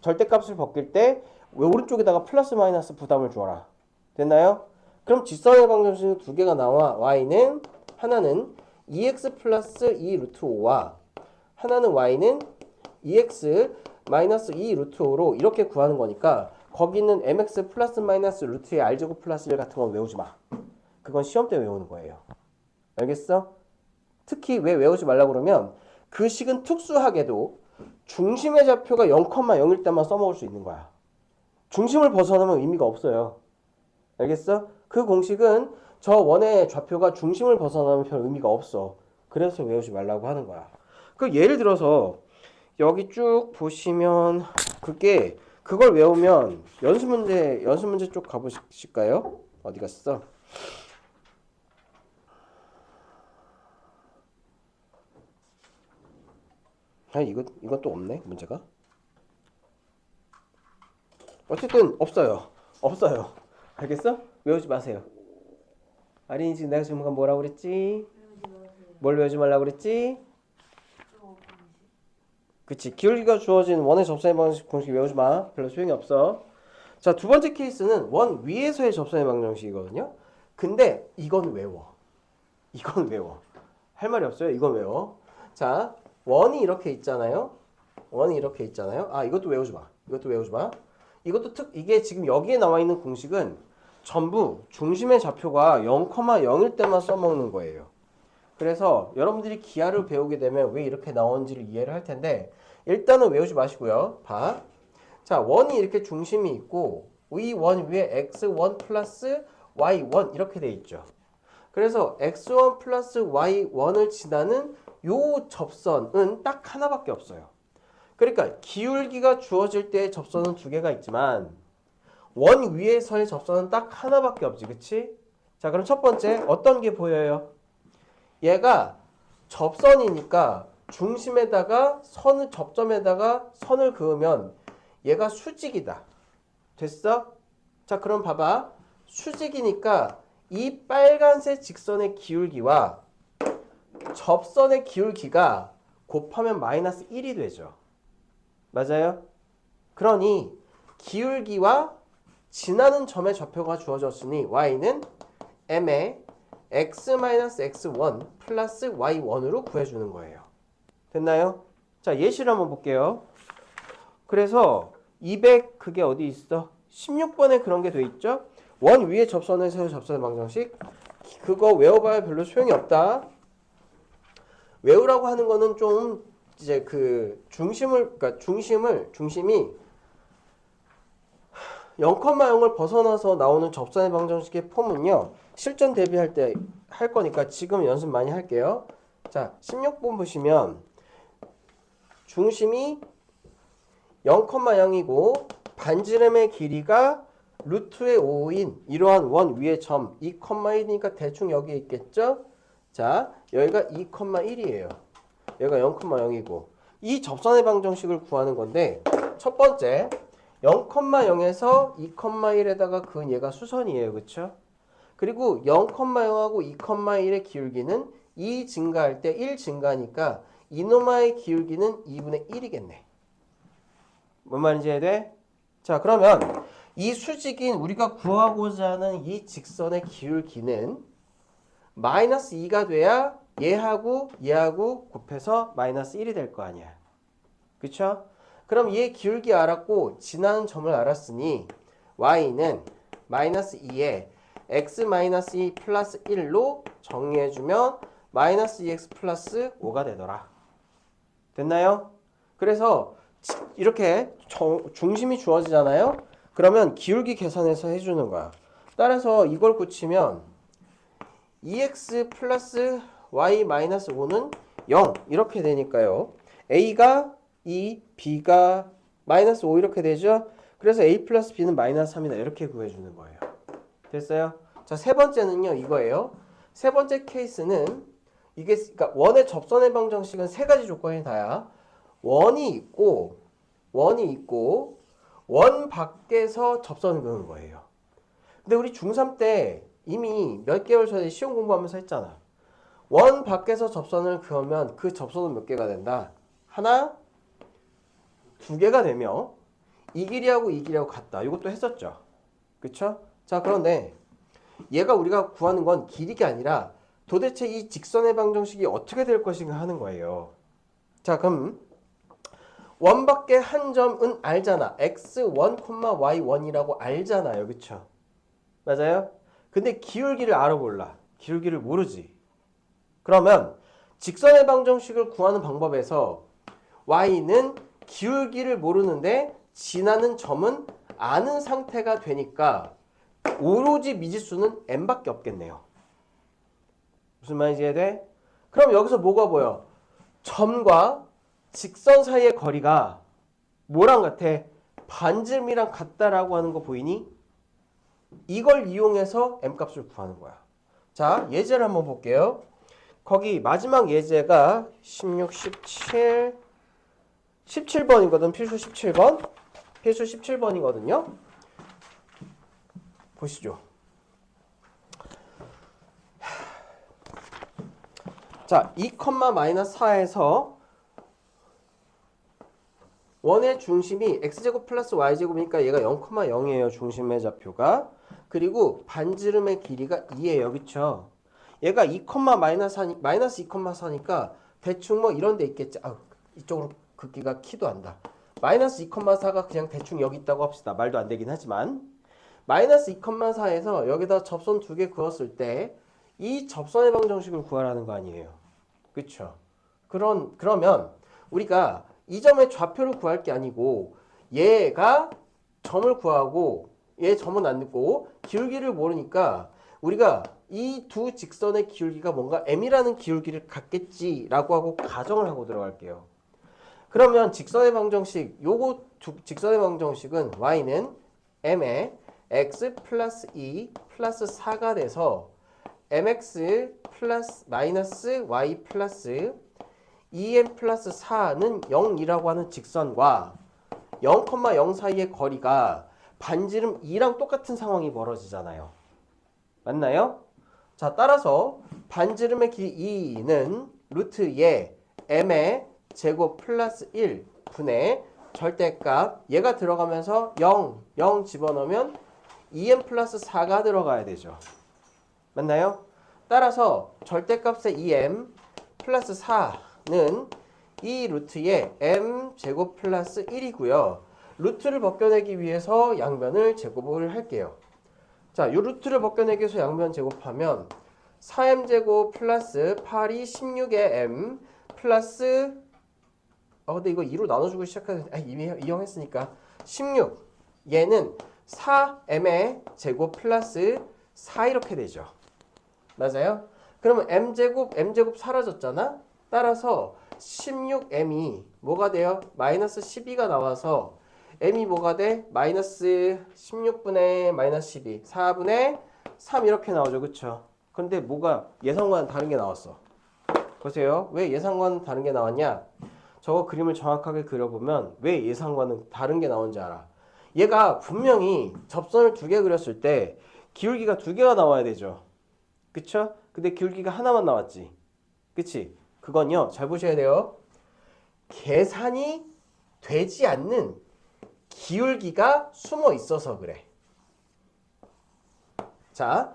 A: 절대값을 벗길 때 왜 오른쪽에다가 플러스 마이너스 부담을 줘라. 됐나요? 그럼 직선의 방정식은 두 개가 나와. y는 하나는 2x 플러스 2 루트 5와 하나는 y는 2x 마이너스 2 루트 5로 이렇게 구하는 거니까 거기는 mx 플러스 마이너스 루트의 r제곱 플러스 1 같은 건 외우지 마. 그건 시험 때 외우는 거예요. 알겠어? 특히 왜 외우지 말라고 그러면 그 식은 특수하게도 중심의 좌표가 0,0일 때만 써먹을 수 있는 거야. 중심을 벗어나면 의미가 없어요. 알겠어? 그 공식은 저 원의 좌표가 중심을 벗어나면 별 의미가 없어. 그래서 외우지 말라고 하는 거야. 그 예를 들어서 여기 쭉 보시면 그걸 외우면 연습 문제 쪽 가보실까요? 어디 갔어? 아, 이건 또 없네, 문제가. 어쨌든 없어요. 알겠어? 외우지 마세요. 아린이 지금 내가 지금 뭐라고 그랬지? 뭘 외우지 말라고 그랬지? 그치. 기울기가 주어진 원의 접선의 방정식 공식 외우지 마. 별로 소용이 없어. 자, 두 번째 케이스는 원 위에서의 접선의 방정식이거든요. 근데 이건 외워. 할 말이 없어요. 이건 외워. 자, 원이 이렇게 있잖아요. 아, 이것도 외우지 마. 이게 지금 여기에 나와 있는 공식은 전부 중심의 좌표가 0,0일 때만 써먹는 거예요. 그래서 여러분들이 기하를 배우게 되면 왜 이렇게 나오는지를 이해를 할 텐데 일단은 외우지 마시고요. 봐. 자, 원이 이렇게 중심이 있고 이 원 위에 x1 플러스 y1 이렇게 돼 있죠. 그래서 x1 플러스 y1을 지나는 요 접선은 딱 하나밖에 없어요. 그러니까 기울기가 주어질 때의 접선은 두 개가 있지만 원 위에서의 접선은 딱 하나밖에 없지. 그치? 자, 그럼 첫 번째 어떤 게 보여요? 얘가 접선이니까 중심에다가 접점에다가 선을 그으면 얘가 수직이다. 됐어? 자, 그럼 봐봐. 수직이니까 이 빨간색 직선의 기울기와 접선의 기울기가 곱하면 마이너스 1이 되죠. 맞아요? 그러니 기울기와 지나는 점의 좌표가 주어졌으니 y는 m의 x-x1 플러스 y1으로 구해주는 거예요. 됐나요? 자, 예시를 한번 볼게요. 그래서 200 그게 어디 있어? 16번에 그런 게 돼 있죠? 원 위에 접선에서의 접선의 방정식. 그거 외워봐야 별로 소용이 없다. 외우라고 하는 거는 좀 이제 그 중심이 0,0을 벗어나서 나오는 접선의 방정식의 폼은요. 실전 대비할 때 할 거니까 지금 연습 많이 할게요. 자, 16번 보시면 중심이 0,0이고 반지름의 길이가 루트의 5인 이러한 원 위의 점 2,1이니까 대충 여기 있겠죠? 자, 여기가 2,1이에요. 여기가 0,0이고 이 접선의 방정식을 구하는 건데 첫 번째 0,0에서 2,1에다가 그은 얘가 수선이에요. 그쵸? 그리고 0,0하고 2,1의 기울기는 2 증가할 때 1 증가하니까 이노마의 기울기는 2분의 1이겠네. 뭔 말인지 이해돼? 자, 그러면 이 수직인 우리가 구하고자 하는 이 직선의 기울기는 마이너스 2가 돼야 얘하고 곱해서 마이너스 1이 될 거 아니야. 그쵸? 그럼 얘 기울기 알았고 지나는 점을 알았으니 y는 마이너스 2에 x 마이너스 2 플러스 1로 정리해주면 마이너스 2x 플러스 5가 되더라. 됐나요? 그래서 이렇게 중심이 주어지잖아요. 그러면 기울기 계산해서 해주는 거야. 따라서 이걸 고치면 2x 플러스 y 마이너스 5는 0 이렇게 되니까요. a가 2, b가 마이너스 5 이렇게 되죠. 그래서 a 플러스 b는 마이너스 3이다 이렇게 구해주는 거예요. 됐어요? 자, 세 번째는요 이거예요. 세 번째 케이스는 이게 그러니까 원의 접선의 방정식은 세 가지 조건이 다야. 원이 있고 원 밖에서 접선을 그는 거예요. 근데 우리 중3 때 이미 몇 개월 전에 시험 공부하면서 했잖아. 원 밖에서 접선을 그으면 그 접선은 몇 개가 된다? 하나, 두 개가 되며 이 길이하고 이 길이하고 같다. 이것도 했었죠. 그쵸? 자, 그런데 얘가 우리가 구하는 건 길이가 아니라 도대체 이 직선의 방정식이 어떻게 될 것인가 하는 거예요. 자, 그럼 원 밖에 한 점은 알잖아. x1, y1이라고 알잖아요. 그쵸? 맞아요? 근데 기울기를 알아 몰라. 기울기를 모르지. 그러면 직선의 방정식을 구하는 방법에서 y는 기울기를 모르는데 지나는 점은 아는 상태가 되니까 오로지 미지수는 n밖에 없겠네요. 무슨 말인지 이해돼? 그럼 여기서 뭐가 보여? 점과 직선 사이의 거리가 뭐랑 같아? 반지름이랑 같다라고 하는 거 보이니? 이걸 이용해서 m값을 구하는 거야. 자, 예제를 한번 볼게요. 거기 마지막 예제가 16, 17, 17번이거든. 필수 17번. 필수 17번이거든요. 보시죠. 자, 2,-4에서 원의 중심이 x제곱 플러스 y제곱이니까 얘가 0,0이에요. 중심의 좌표가. 그리고 반지름의 길이가 2예요. 그쵸? 얘가 2,-4, 2,4니까 대충 뭐 이런 데 있겠지. 아, 이쪽으로 긋기가 키도 안다. 마이너스 2,4가 그냥 대충 여기 있다고 합시다. 말도 안 되긴 하지만. 마이너스 2,4에서 여기다 접선 두 개 그었을 때 이 접선의 방정식을 구하라는 거 아니에요. 그쵸? 그러면 우리가 이 점의 좌표를 구할 게 아니고 얘가 점을 구하고 얘 점은 안 듣고 기울기를 모르니까 우리가 이 두 직선의 기울기가 뭔가 m이라는 기울기를 갖겠지라고 하고 가정을 하고 들어갈게요. 그러면 직선의 방정식 직선의 방정식은 y는 m에 x 플러스 2 플러스 4가 돼서 mx 플러스 마이너스 y 플러스 2m 플러스 4는 0이라고 하는 직선과 0,0 사이의 거리가 반지름 2랑 똑같은 상황이 벌어지잖아요. 맞나요? 자, 따라서 반지름의 길이 2는 루트에 m의 제곱 플러스 1 분의 절대값 얘가 들어가면서 0 집어넣으면 2m 플러스 4가 들어가야 되죠. 맞나요? 따라서 절대값의 2m 플러스 4는 이 루트에 m 제곱 플러스 1이고요. 루트를 벗겨내기 위해서 양변을 제곱을 할게요. 자, 이 루트를 벗겨내기 위해서 양변 제곱하면 4m 제곱 플러스 8이 16의 m 플러스 근데 이거 2로 나눠주고 시작하는데 이미 이용했으니까 16 얘는 4m의 제곱 플러스 4 이렇게 되죠. 맞아요? 그러면 m제곱 사라졌잖아? 따라서 16m이 뭐가 돼요? 마이너스 12가 나와서 m이 뭐가 돼? 마이너스 16분의 마이너스 12 4분의 3 이렇게 나오죠. 그쵸? 근데 뭐가 예상과는 다른 게 나왔어. 보세요. 왜 예상과는 다른 게 나왔냐? 저거 그림을 정확하게 그려보면 왜 예상과는 다른 게 나온지 알아. 얘가 분명히 접선을 두 개 그렸을 때 기울기가 두 개가 나와야 되죠. 그쵸? 근데 기울기가 하나만 나왔지. 그치? 그건요. 잘 보셔야 돼요. 계산이 되지 않는 기울기가 숨어 있어서 그래. 자,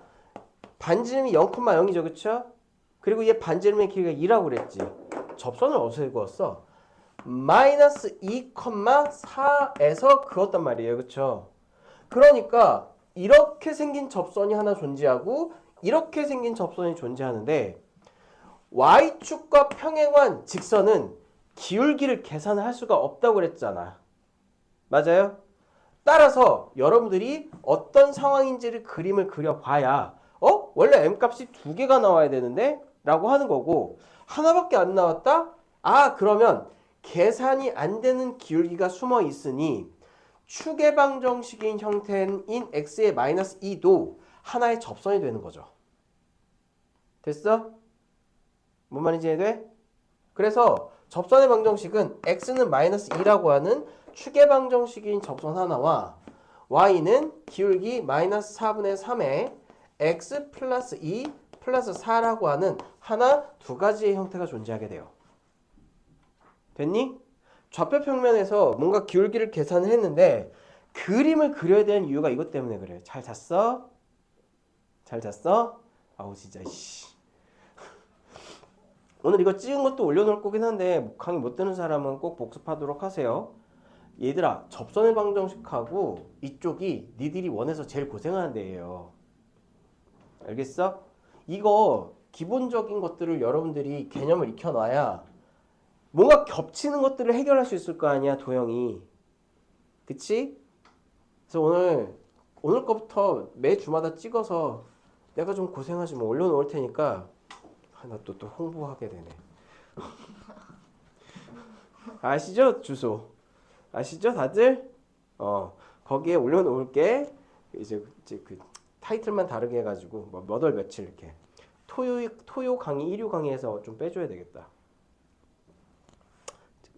A: 반지름이 0,0이죠. 그쵸? 그리고 얘 반지름의 길이가 2라고 그랬지. 접선을 어디서 그었어? 마이너스 2,4에서 그었단 말이에요. 그쵸? 그러니까 이렇게 생긴 접선이 하나 존재하고 이렇게 생긴 접선이 존재하는데 y축과 평행한 직선은 기울기를 계산을 할 수가 없다고 그랬잖아. 맞아요? 따라서 여러분들이 어떤 상황인지를 그림을 그려봐야 원래 m값이 두 개가 나와야 되는데? 라고 하는 거고 하나밖에 안 나왔다? 그러면 계산이 안 되는 기울기가 숨어 있으니 추계방정식인 형태인 x의 마이너스 2도 하나의 접선이 되는 거죠. 됐어? 뭔 말인지 이해돼? 그래서 접선의 방정식은 x는 마이너스 2라고 하는 추계방정식인 접선 하나와 y는 기울기 마이너스 4분의 3에 x 플러스 2 플러스 4라고 하는 하나 두 가지의 형태가 존재하게 돼요. 됐니? 좌표 평면에서 뭔가 기울기를 계산을 했는데 그림을 그려야 되는 이유가 이것 때문에 그래요. 잘 잤어? 잘 잤어? 아우 진짜 씨. 오늘 이거 찍은 것도 올려놓을 거긴 한데 강의 못 듣는 사람은 꼭 복습하도록 하세요. 얘들아 접선의 방정식하고 이쪽이 니들이 원해서 제일 고생하는 데예요. 알겠어? 이거 기본적인 것들을 여러분들이 개념을 익혀놔야 뭔가 겹치는 것들을 해결할 수 있을 거 아니야 도형이. 그치? 그래서 오늘 거부터 매 주마다 찍어서 내가 좀 고생하지 뭐 올려놓을 테니까 나 또 홍보하게 되네. 아시죠? 주소 아시죠 다들? 거기에 올려놓을게. 이제 그 타이틀만 다르게 해가지고 뭐 몇 월 며칠 이렇게 토요 강의 1유 강의에서 좀 빼줘야 되겠다.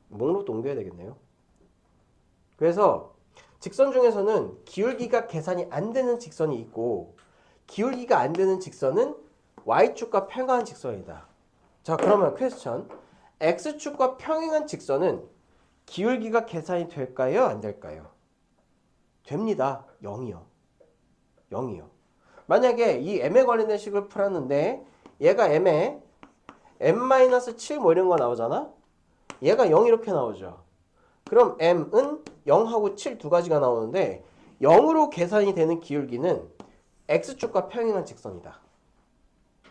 A: 목록도 옮겨야 되겠네요. 그래서 직선 중에서는 기울기가 계산이 안 되는 직선이 있고 기울기가 안 되는 직선은 y축과 평행한 직선이다. 자 그러면 퀘스천 x축과 평행한 직선은 기울기가 계산이 될까요? 안 될까요? 됩니다. 0이요. 0이요. 만약에 이 m에 관련된 식을 풀었는데 얘가 m에 m-7 뭐 이런 거 나오잖아? 얘가 0 이렇게 나오죠. 그럼 m은 0하고 7 두 가지가 나오는데 0으로 계산이 되는 기울기는 x축과 평행한 직선이다.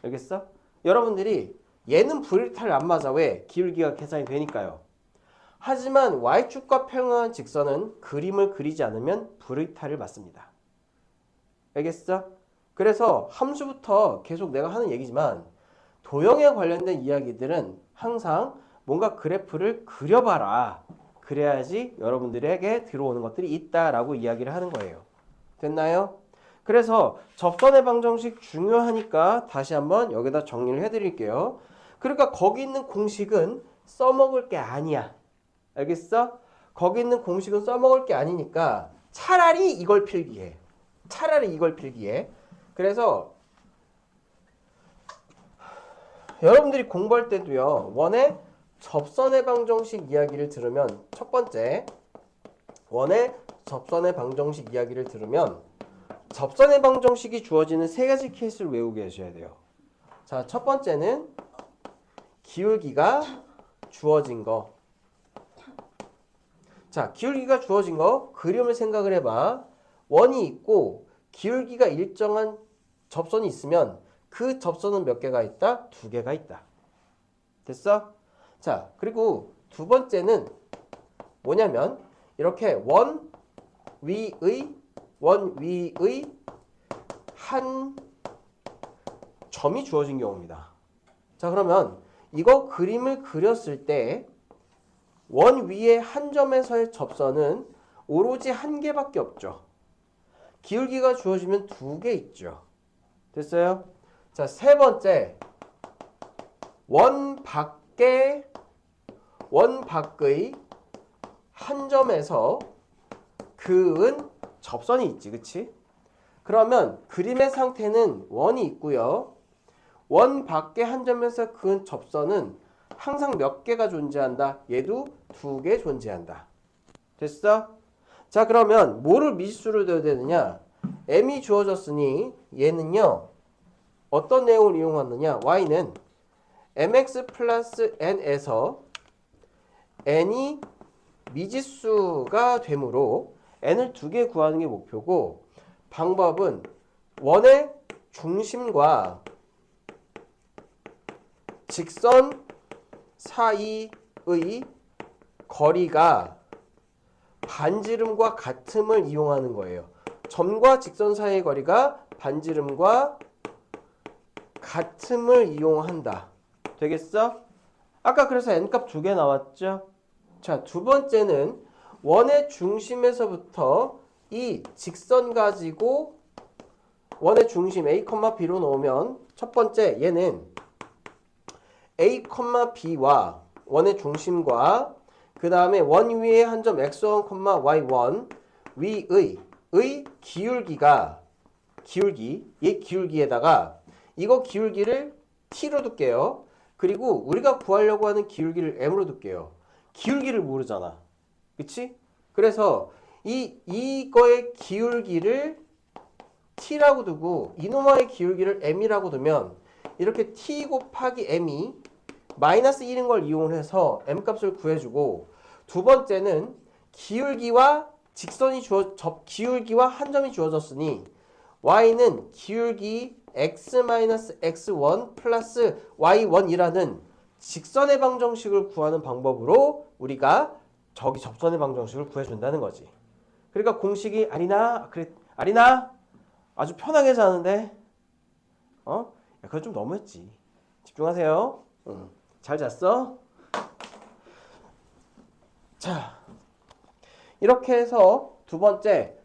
A: 알겠어? 여러분들이 얘는 불일탈 안 맞아. 왜? 기울기가 계산이 되니까요. 하지만 y축과 평행한 직선은 그림을 그리지 않으면 불일탈을 맞습니다. 알겠어? 그래서 함수부터 계속 내가 하는 얘기지만 도형에 관련된 이야기들은 항상 뭔가 그래프를 그려봐라. 그래야지 여러분들에게 들어오는 것들이 있다라고 이야기를 하는 거예요. 됐나요? 그래서 접선의 방정식 중요하니까 다시 한번 여기다 정리를 해드릴게요. 그러니까 거기 있는 공식은 써먹을 게 아니야. 알겠어? 거기 있는 공식은 써먹을 게 아니니까 차라리 이걸 필기해. 차라리 이걸 필기해. 그래서 여러분들이 공부할 때도요. 원의 접선의 방정식 이야기를 들으면 첫 번째 원의 접선의 방정식 이야기를 들으면 접선의 방정식이 주어지는 세 가지 케이스를 외우고 계셔야 돼요. 자, 첫 번째는 기울기가 주어진 거. 자, 기울기가 주어진 거 그림을 생각을 해봐. 원이 있고 기울기가 일정한 접선이 있으면 그 접선은 몇 개가 있다? 두 개가 있다. 됐어? 자, 그리고 두 번째는 뭐냐면 이렇게 원 위의 한 점이 주어진 경우입니다. 자, 그러면 이거 그림을 그렸을 때 원 위의 한 점에서의 접선은 오로지 한 개밖에 없죠. 기울기가 주어지면 두 개 있죠. 됐어요? 자, 세 번째 원 밖의 한 점에서 그은 접선이 있지, 그치? 그러면 그림의 상태는 원이 있고요. 원 밖의 한 점에서 그은 접선은 항상 몇 개가 존재한다? 얘도 두 개 존재한다. 됐어? 자, 그러면 뭐를 미지수로 둬야 되느냐? m이 주어졌으니 얘는요. 어떤 내용을 이용하느냐? y는 mx 플러스 n에서 n이 미지수가 되므로 n을 2개 구하는 게 목표고 방법은 원의 중심과 직선 사이의 거리가 반지름과 같음을 이용하는 거예요. 점과 직선 사이의 거리가 반지름과 같음을 이용한다. 되겠어? 아까 그래서 n값 2개 나왔죠? 자, 두 번째는 원의 중심에서부터 이 직선 가지고 원의 중심 a, b로 놓으면 첫 번째 얘는 a, b와 원의 중심과 그 다음에 원 위에 한 점 x1, y1 위의 기울기가 얘 기울기에다가 이거 기울기를 t로 둘게요. 그리고 우리가 구하려고 하는 기울기를 m으로 둘게요. 기울기를 모르잖아. 그치? 그래서 이거의 기울기를 t라고 두고 이놈의 기울기를 m이라고 두면 이렇게 t 곱하기 m이 마이너스 1인 걸 이용해서 m값을 구해주고 두 번째는 기울기와 기울기와 한 점이 주어졌으니 y는 기울기 x-x1 플러스 y1이라는 직선의 방정식을 구하는 방법으로 우리가 저기 접선의 방정식을 구해준다는 거지. 그러니까 공식이 아리나 아주 편하게 자는데 야, 그건 좀 너무했지. 집중하세요. 잘 잤어? 자, 이렇게 해서 두 번째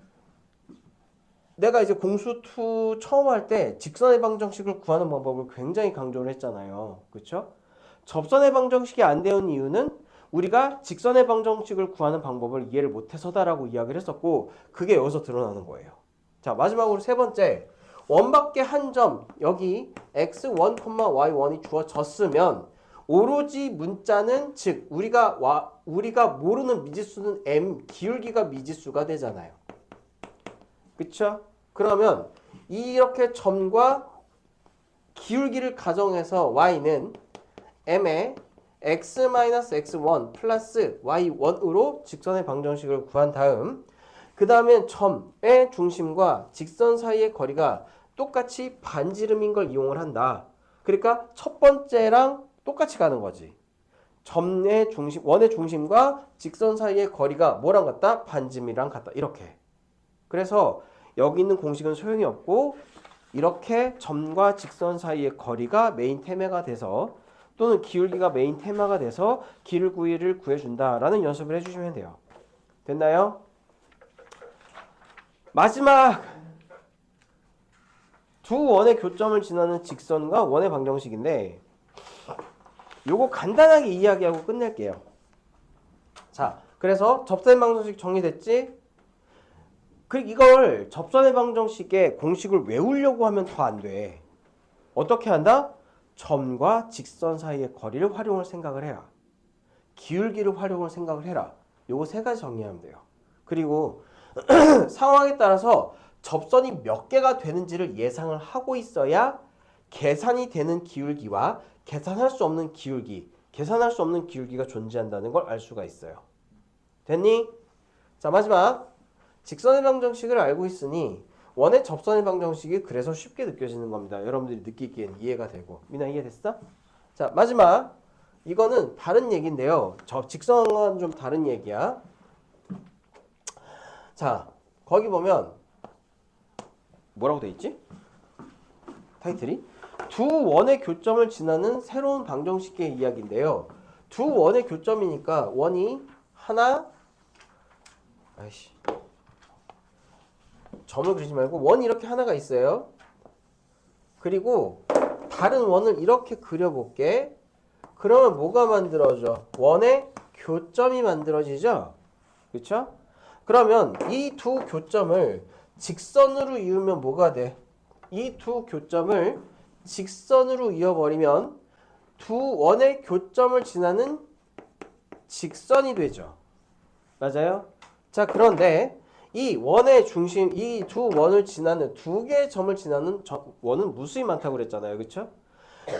A: 내가 이제 공수2 처음 할 때 직선의 방정식을 구하는 방법을 굉장히 강조를 했잖아요. 그렇죠? 접선의 방정식이 안 되는 이유는 우리가 직선의 방정식을 구하는 방법을 이해를 못해서다라고 이야기를 했었고 그게 여기서 드러나는 거예요. 자, 마지막으로 세 번째 원밖에 한 점 여기 x1, y1이 주어졌으면 오로지 문자는 즉 우리가 모르는 미지수는 m 기울기가 미지수가 되잖아요. 그쵸? 그러면 이렇게 점과 기울기를 가정해서 y는 m의 x-x1 플러스 y1으로 직선의 방정식을 구한 다음 그 다음에 점의 중심과 직선 사이의 거리가 똑같이 반지름인 걸 이용을 한다. 그러니까 첫 번째랑 똑같이 가는 거지. 점의 중심, 원의 중심과 직선 사이의 거리가 뭐랑 같다? 반지름이랑 같다. 이렇게. 그래서 여기 있는 공식은 소용이 없고 이렇게 점과 직선 사이의 거리가 메인 테마가 돼서 또는 기울기가 메인 테마가 돼서 기울기를 구해준다라는 연습을 해주시면 돼요. 됐나요? 마지막 두 원의 교점을 지나는 직선과 원의 방정식인데 요거 간단하게 이야기하고 끝낼게요. 자, 그래서 접선의 방정식 정리됐지? 그리고 이걸 접선의 방정식의 공식을 외우려고 하면 더 안 돼. 어떻게 한다? 점과 직선 사이의 거리를 활용을 생각을 해라. 기울기를 활용을 생각을 해라. 요거 세 가지 정리하면 돼요. 그리고 상황에 따라서 접선이 몇 개가 되는지를 예상을 하고 있어야 계산이 되는 기울기와 계산할 수 없는 기울기가 존재한다는 걸 알 수가 있어요. 됐니? 자, 마지막 직선의 방정식을 알고 있으니 원의 접선의 방정식이 그래서 쉽게 느껴지는 겁니다. 여러분들이 느끼기엔 이해가 되고. 미나 이해됐어? 자, 마지막 이거는 다른 얘기인데요. 저 직선과는 좀 다른 얘기야. 자, 거기 보면 뭐라고 돼 있지? 타이틀이 두 원의 교점을 지나는 새로운 방정식의 이야기인데요. 두 원의 교점이니까 원이 하나 점을 그리지 말고 원이 이렇게 하나가 있어요. 그리고 다른 원을 이렇게 그려볼게. 그러면 뭐가 만들어져? 원의 교점이 만들어지죠? 그렇죠? 그러면 이 두 교점을 직선으로 이으면 뭐가 돼? 이 두 교점을 직선으로 이어버리면 두 원의 교점을 지나는 직선이 되죠. 맞아요? 자, 그런데 이 원의 중심, 이 두 원을 지나는 두 개의 점을 지나는 원은 무수히 많다고 그랬잖아요. 그렇죠?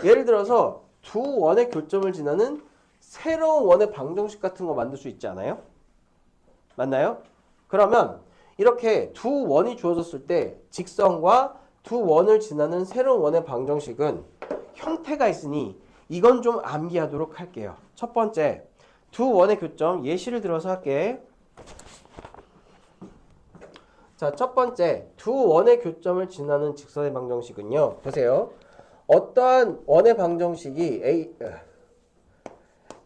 A: 예를 들어서 두 원의 교점을 지나는 새로운 원의 방정식 같은 거 만들 수 있지 않아요? 맞나요? 그러면 이렇게 두 원이 주어졌을 때 직선과 두 원을 지나는 새로운 원의 방정식은 형태가 있으니 이건 좀 암기하도록 할게요. 첫 번째, 두 원의 교점 예시를 들어서 할게. 자, 첫 번째, 두 원의 교점을 지나는 직선의 방정식은요. 보세요. 어떠한 원의 방정식이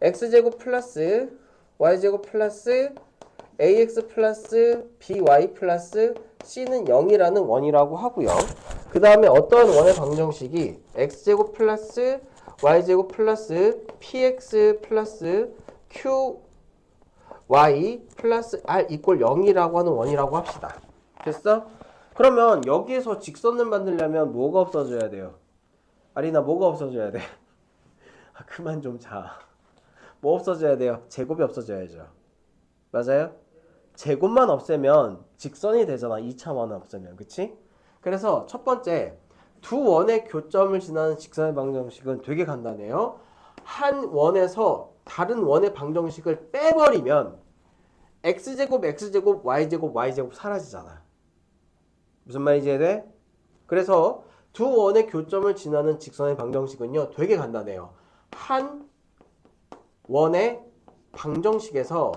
A: x제곱 플러스 y제곱 플러스 ax 플러스 by 플러스 c는 0이라는 원이라고 하고요. 그 다음에 어떠한 원의 방정식이 x제곱 플러스 y제곱 플러스 px 플러스 qy 플러스 r 이꼴 0이라고 하는 원이라고 합시다. 됐어? 그러면 여기에서 직선을 만들려면 뭐가 없어져야 돼요? 아리나 뭐가 없어져야 돼? 아, 그만 좀 자. 뭐 없어져야 돼요? 제곱이 없어져야죠. 맞아요? 제곱만 없애면 직선이 되잖아. 2차원을 없애면. 그치? 그래서 첫 번째, 두 원의 교점을 지나는 직선의 방정식은 되게 간단해요. 한 원에서 다른 원의 방정식을 빼버리면 x제곱, x제곱, y제곱, y제곱 사라지잖아. 무슨 말인지 이해돼? 그래서 두 원의 교점을 지나는 직선의 방정식은요. 되게 간단해요. 한 원의 방정식에서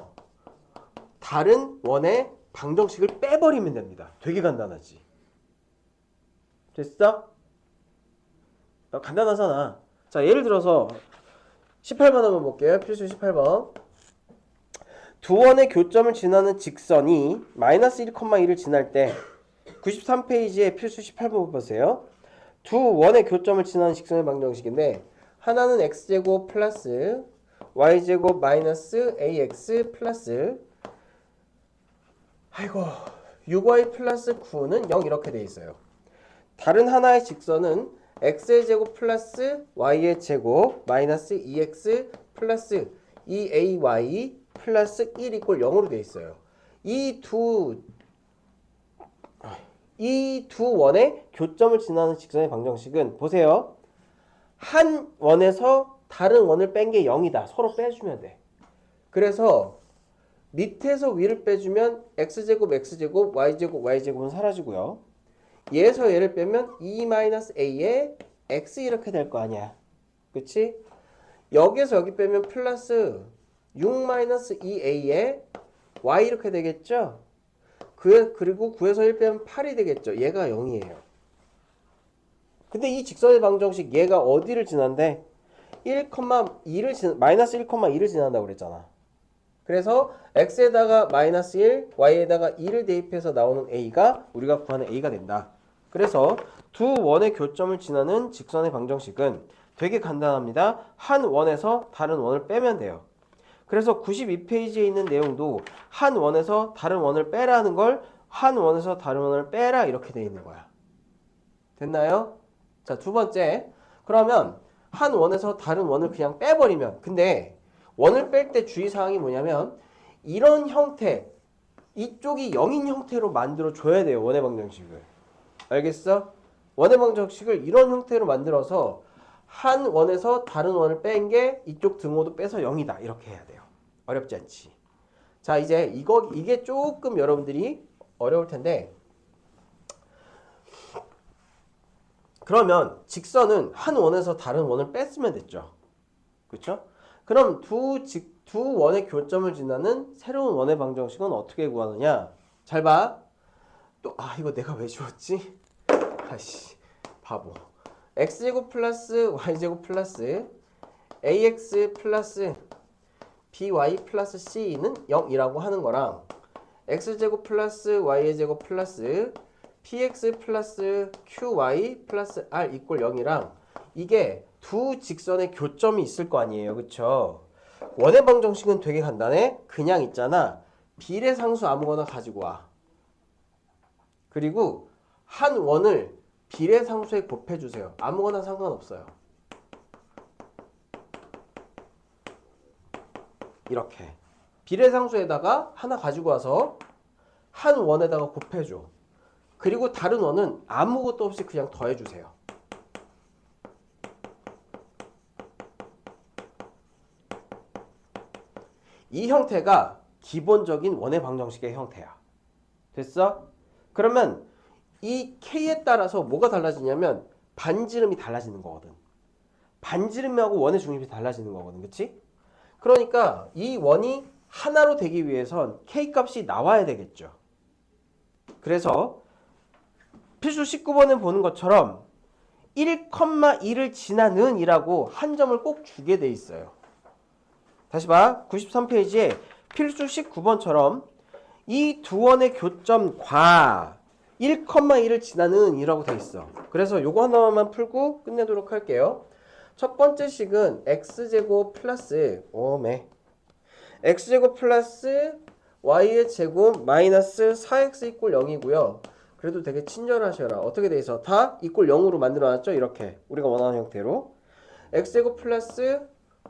A: 다른 원의 방정식을 빼버리면 됩니다. 되게 간단하지. 됐어? 간단하잖아. 자, 예를 들어서 18번 한번 볼게요. 필수 18번. 두 원의 교점을 지나는 직선이 마이너스 1,2를 지날 때 93페이지에 필수 18번 보세요. 두 원의 교점을 지나는 직선의 방정식인데 하나는 x제곱 플러스 y제곱 마이너스 ax 플러스 6y 플러스 9는 0 이렇게 돼 있어요. 다른 하나의 직선은 x의 제곱 플러스 y의 제곱 마이너스 2x 플러스 2ay 플러스 1 이꼴 0으로 돼 있어요. 이 두 원의 교점을 지나는 직선의 방정식은 보세요. 한 원에서 다른 원을 뺀 게 0이다. 서로 빼주면 돼. 그래서 밑에서 위를 빼주면 x제곱 x제곱 y제곱 y제곱은 사라지고요. 얘에서 얘를 빼면 2-a에 x 이렇게 될 거 아니야. 그치? 여기에서 여기 빼면 플러스 6-2a에 y 이렇게 되겠죠? 그리고 9에서 1 빼면 8이 되겠죠. 얘가 0이에요. 근데 이 직선의 방정식 얘가 어디를 지난대? 마이너스 1,2를 지난다고 그랬잖아. 그래서 x에다가 마이너스 1, y에다가 2를 대입해서 나오는 a가 우리가 구하는 a가 된다. 그래서 두 원의 교점을 지나는 직선의 방정식은 되게 간단합니다. 한 원에서 다른 원을 빼면 돼요. 그래서 92페이지에 있는 내용도 한 원에서 다른 원을 빼라는 걸 한 원에서 다른 원을 빼라 이렇게 돼 있는 거야. 됐나요? 자, 두 번째. 그러면 한 원에서 다른 원을 그냥 빼버리면, 근데 원을 뺄 때 주의사항이 뭐냐면 이런 형태, 이쪽이 0인 형태로 만들어 줘야 돼요. 원의 방정식을. 알겠어? 원의 방정식을 이런 형태로 만들어서 한 원에서 다른 원을 뺀 게 이쪽 등호도 빼서 0이다. 이렇게 해야 돼요. 어렵지 않지? 자, 이제 이게 조금 여러분들이 어려울 텐데, 그러면 직선은 한 원에서 다른 원을 뺐으면 됐죠. 그렇죠? 그럼 두 원의 교점을 지나는 새로운 원의 방정식은 어떻게 구하느냐? 잘 봐. 이거 내가 왜 지웠지? 아씨, 바보. x제곱 플러스 y제곱 플러스 ax 플러스 by 플러스 c는 0이라고 하는 거랑 x제곱 플러스 y의 제곱 플러스 px 플러스 qy 플러스 r 이꼴 0이랑 이게 두 직선의 교점이 있을 거 아니에요. 그쵸? 원의 방정식은 되게 간단해. 그냥 있잖아. 비례상수 아무거나 가지고 와. 그리고 한 원을 비례상수에 곱해주세요. 아무거나 상관없어요. 이렇게 비례상수에다가 하나 가지고 와서 한 원에다가 곱해줘. 그리고 다른 원은 아무것도 없이 그냥 더해주세요. 이 형태가 기본적인 원의 방정식의 형태야. 됐어? 그러면 이 K에 따라서 뭐가 달라지냐면 반지름이 달라지는 거거든. 반지름하고 원의 중립이 달라지는 거거든. 그치? 그러니까 이 원이 하나로 되기 위해선 K 값이 나와야 되겠죠. 그래서 필수 19번에 보는 것처럼 1,2를 지나는 이라고 한 점을 꼭 주게 돼 있어요. 다시 봐. 93페이지에 필수 19번처럼 이 두 원의 교점과 1,2를 지나는 이라고 돼 있어. 그래서 요거 하나만 풀고 끝내도록 할게요. 첫 번째 식은 x제곱 플러스 x제곱 플러스 y의 제곱 마이너스 4x 이꼴 0이고요. 그래도 되게 친절하셔라. 어떻게 돼 있어? 다 이꼴 0으로 만들어놨죠? 이렇게 우리가 원하는 형태로 x제곱 플러스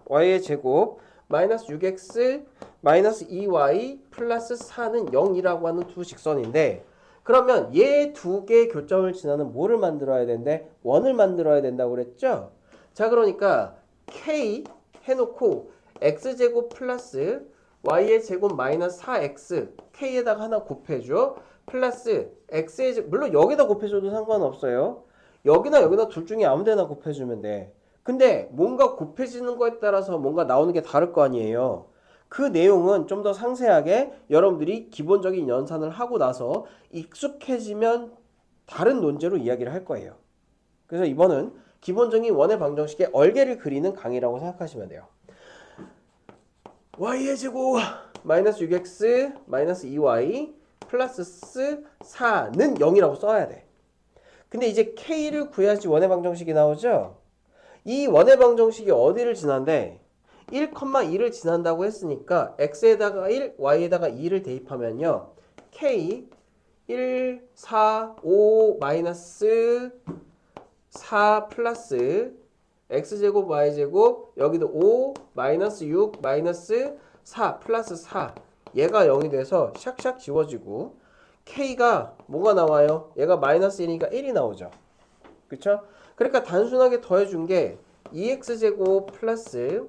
A: y의 제곱 마이너스 6x 마이너스 2y 플러스 4는 0이라고 하는 두 직선인데 그러면 얘 두 개의 교점을 지나는 뭐를 만들어야 된대? 원을 만들어야 된다고 그랬죠? 자 그러니까 k 해놓고 x제곱 플러스 y의 제곱 마이너스 4x k에다가 하나 곱해줘 플러스 x의 제곱 물론 여기다 곱해줘도 상관없어요. 여기나 여기나 둘 중에 아무 데나 곱해주면 돼. 근데 뭔가 곱해지는 거에 따라서 뭔가 나오는 게 다를 거 아니에요. 그 내용은 좀 더 상세하게 여러분들이 기본적인 연산을 하고 나서 익숙해지면 다른 논제로 이야기를 할 거예요. 그래서 이번은 기본적인 원의 방정식의 얼개를 그리는 강의라고 생각하시면 돼요. y의 제곱 마이너스 6x 마이너스 2y 플러스 4는 0이라고 써야 돼. 근데 이제 k를 구해야지 원의 방정식이 나오죠. 이 원의 방정식이 어디를 지난데 1,2를 지난다고 했으니까 x에다가 1, y에다가 2를 대입하면요. k 1, 4, 5 마이너스 4 플러스 x제곱 y제곱 여기도 5 마이너스 6 마이너스 4 플러스 4 얘가 0이 돼서 샥샥 지워지고 k가 뭐가 나와요? 얘가 마이너스 1이니까 1이 나오죠. 그쵸? 그러니까 단순하게 더해준 게 2x제곱 플러스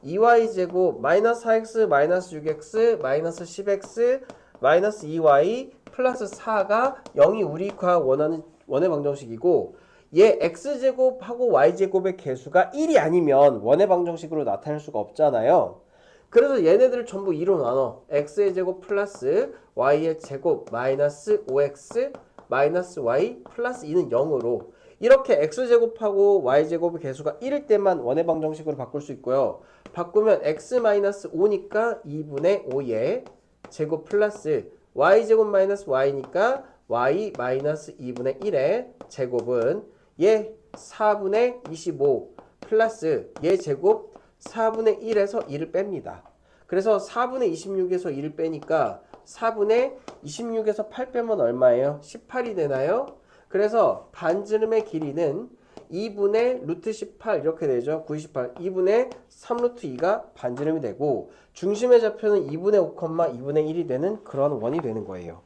A: 2y제곱 마이너스 4x 마이너스 6x 마이너스 10x 마이너스 2y 플러스 4가 0이 우리가 원하는 원의 방정식이고 얘 x제곱하고 y제곱의 개수가 1이 아니면 원의 방정식으로 나타낼 수가 없잖아요. 그래서 얘네들을 전부 2로 나눠 x의 제곱 플러스 y의 제곱 마이너스 5x 마이너스 y 플러스 2는 0으로 이렇게 x제곱하고 y제곱의 개수가 1일 때만 원의 방정식으로 바꿀 수 있고요. 바꾸면 x-5니까 2분의 5의 제곱 플러스 y제곱 마이너스 y니까 y-2분의 1의 제곱은 얘 4분의 25 플러스 얘 제곱 4분의 1에서 2를 뺍니다. 그래서 4분의 26에서 2를 빼니까 4분의 26에서 8 빼면 얼마예요? 18이 되나요? 그래서 반지름의 길이는 2분의 루트 18 이렇게 되죠. 98. 2분의 3 루트 2가 반지름이 되고 중심의 좌표는 2분의 5, 2분의 1이 되는 그런 원이 되는 거예요.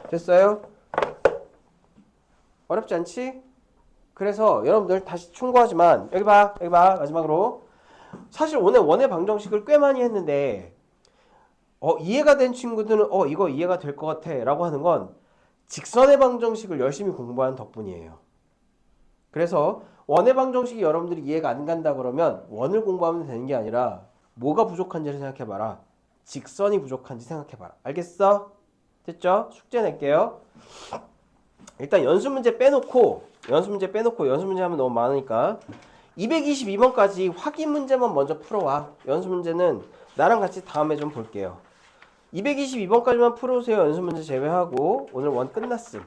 A: 됐어요? 어렵지 않지? 그래서 여러분들 다시 충고하지만 여기 봐 마지막으로 사실 오늘 원의 방정식을 꽤 많이 했는데 이해가 된 친구들은 이거 이해가 될 것 같아 라고 하는 건 직선의 방정식을 열심히 공부한 덕분이에요. 그래서 원의 방정식이 여러분들이 이해가 안 간다 그러면 원을 공부하면 되는 게 아니라 뭐가 부족한지를 생각해봐라. 직선이 부족한지 생각해봐라. 알겠어? 됐죠? 숙제 낼게요. 일단 연습 문제 빼놓고 연습 문제 하면 너무 많으니까 222번까지 확인 문제만 먼저 풀어와. 연습 문제는 나랑 같이 다음에 좀 볼게요. 222번까지만 풀어오세요. 연습 문제 제외하고 오늘 원 끝났음.